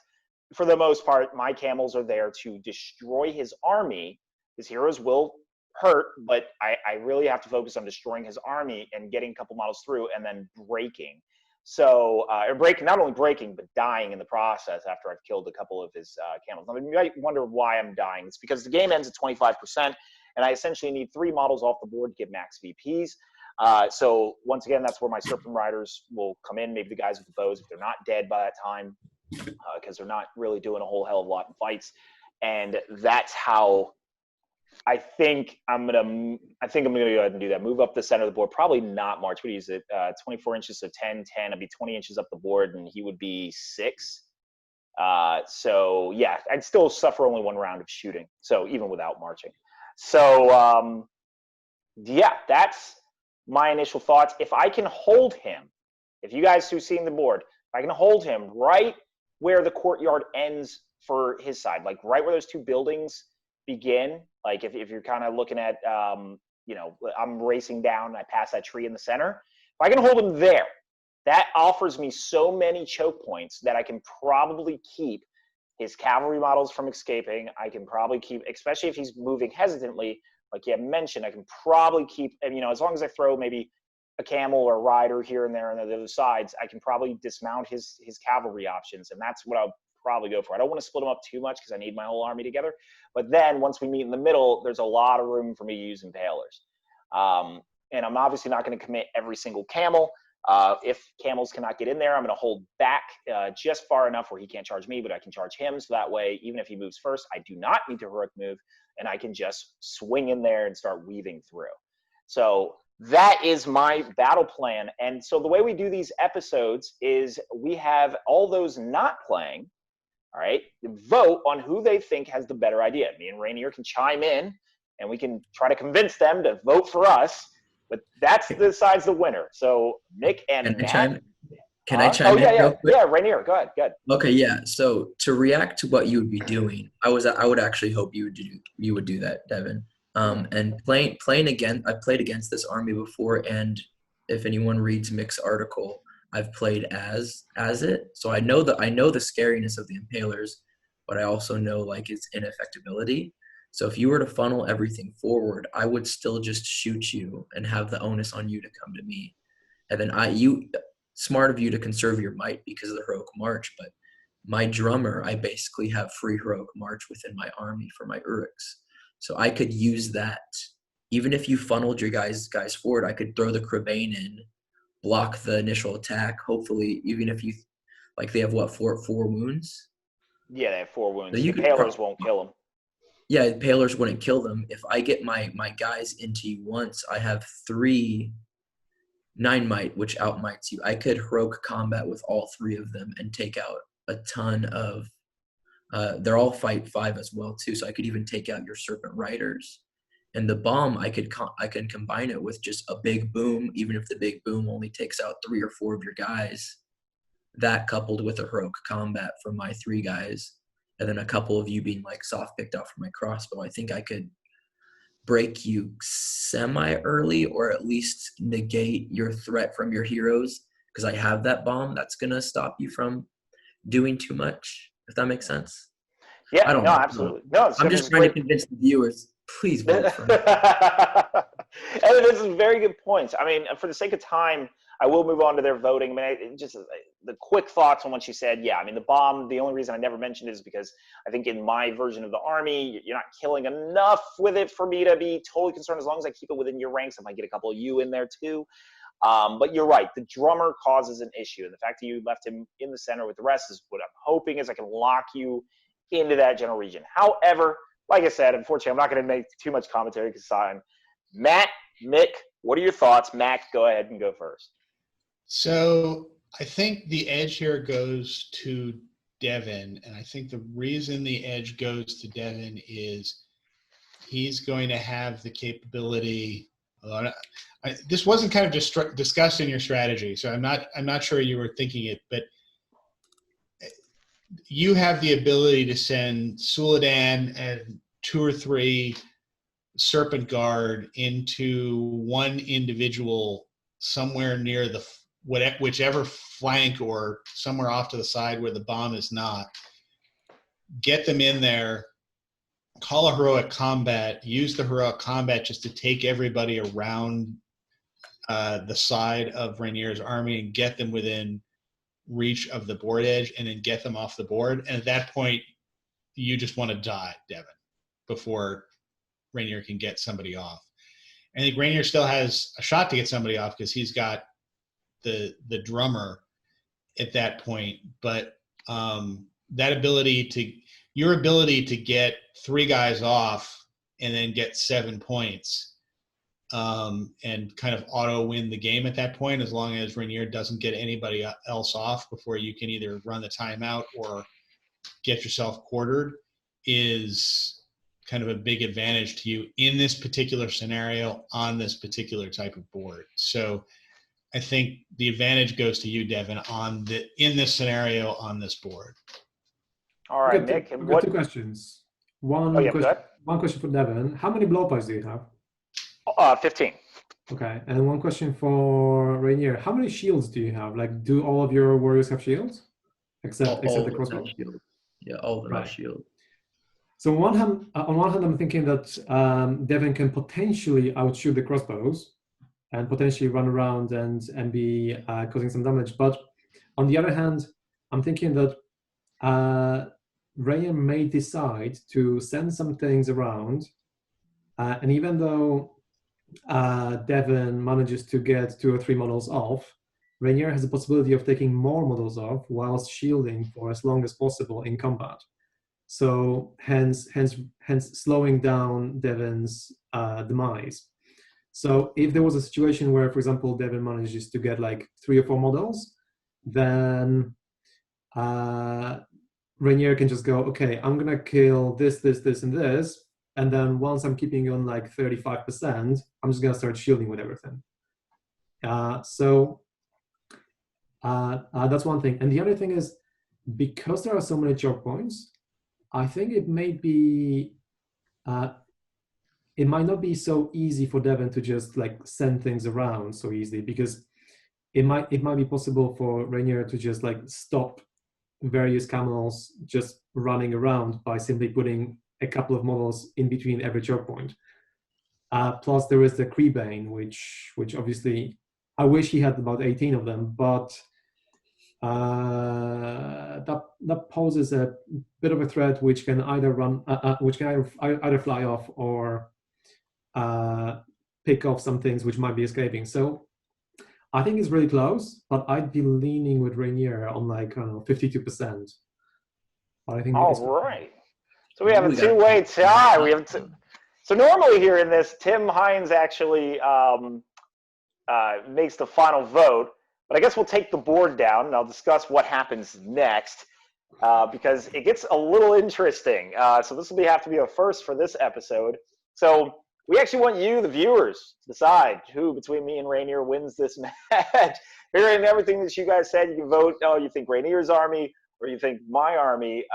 for the most part, my camels are there to destroy his army. His heroes will hurt, but I really have to focus on destroying his army and getting a couple models through and then breaking. So, not only breaking, but dying in the process after I've killed a couple of his camels. Now, you might wonder why I'm dying. It's because the game ends at 25%, and I essentially need 3 models off the board to get max VPs. So, once again, that's where my Serpent Riders will come in, maybe the guys with the bows, if they're not dead by that time, because they're not really doing a whole hell of a lot in fights. And that's how I think I'm gonna go ahead and do that. Move up the center of the board. Probably not march. What is it? 24 inches, so 10, 10. I'd be 20 inches up the board, and he would be 6. So yeah, I'd still suffer only 1 round of shooting. So even without marching. So yeah, that's my initial thoughts. If I can hold him, if you guys who've seen the board, if I can hold him right where the courtyard ends for his side, like right where those 2 buildings begin, like if you're kind of looking at, you know, I'm racing down and I pass that tree in the center. If I can hold him there, that offers me so many choke points that I can probably keep his cavalry models from escaping. I can probably keep, especially if he's moving hesitantly, like you mentioned, I can probably keep, and you know, as long as I throw maybe a camel or a rider here and there on the other sides, I can probably dismount his cavalry options, and that's what I'll probably go for. I don't want to split them up too much because I need my whole army together. But then once we meet in the middle, there's a lot of room for me to use impalers. And I'm obviously not going to commit every single camel. If camels cannot get in there, I'm going to hold back just far enough where he can't charge me, but I can charge him. So that way, even if he moves first, I do not need to heroic move, and I can just swing in there and start weaving through. So that is my battle plan. And so the way we do these episodes is we have all those not playing, all right, vote on who they think has the better idea. Me and Rainier can chime in, and we can try to convince them to vote for us. But that's decides the winner. So Nick and Matt. Can I chime in real quick? Yeah, Rainier, go ahead. Okay, yeah. So to react to what you would be doing, I would actually hope you would do that, Devin. And playing again, I've played against this army before, and if anyone reads Mick's article, I've played as it. So I know the scariness of the impalers, but I also know like its ineffectibility. So if you were to funnel everything forward, I would still just shoot you and have the onus on you to come to me. And then smart of you to conserve your might because of the heroic march, but my drummer, I basically have free heroic march within my army for my Uruks. So I could use that. Even if you funneled your guys forward, I could throw the Crabane in, block the initial attack. Hopefully, even if you, like they have what, four wounds? Yeah, they have 4 wounds. So the Impalers won't kill them. Yeah, Impalers wouldn't kill them. If I get my guys into you once, I have 3 9 might, which outmights you. I could heroic combat with all 3 of them and take out a ton of they're all fight 5 as well too, so I could even take out your Serpent Riders. And the bomb, I can combine it with just a big boom, even if the big boom only takes out 3 or 4 of your guys. That coupled with a heroic combat from my 3 guys, and then a couple of you being like soft picked off from my crossbow, I think I could break you semi-early or at least negate your threat from your heroes because I have that bomb that's going to stop you from doing too much, if that makes sense. Yeah, I don't no, know. absolutely. No, I'm just trying to convince the viewers, please vote for me. And this is very good points. I mean, for the sake of time, I will move on to their voting. I mean, just the quick thoughts on what she said. Yeah, I mean, the bomb, the only reason I never mentioned it is because I think in my version of the army, you're not killing enough with it for me to be totally concerned as long as I keep it within your ranks. I might get a couple of you in there too. But you're right. The drummer causes an issue. And the fact that you left him in the center with the rest is what I'm hoping is I can lock you into that general region. However, like I said, unfortunately, I'm not going to make too much commentary because I'm Matt, Nick, what are your thoughts? Matt, go ahead and go first. So I think the edge here goes to Devin, and I think the reason the edge goes to Devin is he's going to have the capability. This wasn't kind of discussed in your strategy, so I'm not sure you were thinking it, but you have the ability to send Suladan and 2 or 3 Serpent Guard into one individual somewhere near the whichever flank or somewhere off to the side where the bomb is not. Get them in there, call a heroic combat, use the heroic combat just to take everybody around the side of Rainier's army and get them within reach of the board edge and then get them off the board. And at that point, you just want to die, Devin, before Rainier can get somebody off. I think Rainier still has a shot to get somebody off because he's got the drummer at that point. But your ability to get 3 guys off and then get 7 points and kind of auto win the game at that point, as long as Rainier doesn't get anybody else off before you can either run the timeout or get yourself quartered, is kind of a big advantage to you in this particular scenario on this particular type of board. So I think the advantage goes to you, Devin, in this scenario on this board. All right, Nick. I've got 2 questions. One question for Devin. How many blow pies do you have? 15. Okay, and one question for Rainier. How many shields do you have? Like, do all of your warriors have shields? Except the crossbow? Yeah, all of them have shield. So on one hand, I'm thinking that Devin can potentially outshoot the crossbows and potentially run around and be causing some damage. But on the other hand, I'm thinking that Rainier may decide to send some things around, and even though Devin manages to get 2 or 3 models off, Rainier has the possibility of taking more models off whilst shielding for as long as possible in combat. So hence slowing down Devin's demise. So if there was a situation where, for example, Devin manages to get like 3 or 4 models, then Rainier can just go, okay, I'm gonna kill this, this, this, and this, and then once I'm keeping on like 35%, I'm just gonna start shielding with everything. So that's one thing. And the other thing is, because there are so many choke points, I think it may be, it might not be so easy for Devin to just like send things around so easily, because it might be possible for Rainier to just like stop various camels just running around by simply putting a couple of models in between every choke point. Plus there is the Creebane, which obviously I wish he had about 18 of them, but that poses a bit of a threat, which can either either fly off or pick off some things which might be escaping. So I think it's really close, but I'd be leaning with Rainier on like 52%. But I think. All right. So we have a 2-way tie. We have So normally here in this, Tim Hines actually makes the final vote. But I guess we'll take the board down, and I'll discuss what happens next, because it gets a little interesting. So this will have to be a first for this episode. So we actually want you, the viewers, to decide who between me and Rainier wins this match. Hearing everything that you guys said, you can vote, you think Rainier's army or you think my army.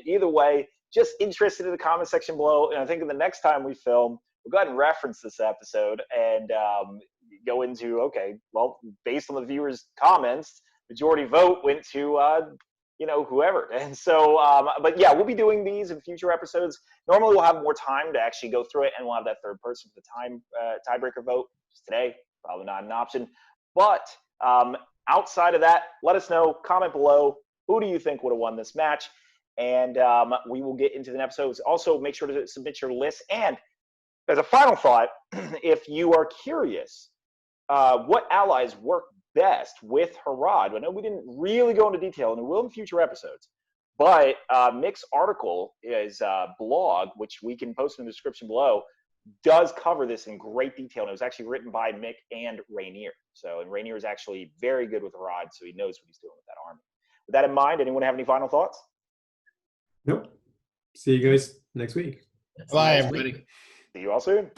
Either way, just interested in the comment section below. And I think in the next time we film, we'll go ahead and reference this episode and go into, okay, well, based on the viewers' comments, majority vote went to, whoever. And so, but yeah, we'll be doing these in future episodes. Normally we'll have more time to actually go through it, and we'll have that third person for the tiebreaker vote. Just today, probably not an option. But outside of that, let us know, comment below, who do you think would have won this match? And we will get into the episodes. Also, make sure to submit your list. And as a final thought, if you are curious what allies work best with Harad, I know we didn't really go into detail, and we will in future episodes, but Mick's article, his blog, which we can post in the description below, does cover this in great detail, and it was actually written by Mick and Rainier. And Rainier is actually very good with Harad, so he knows what he's doing with that army. With that in mind, anyone have any final thoughts? Nope. See you guys next week. Bye, everybody. See you all soon.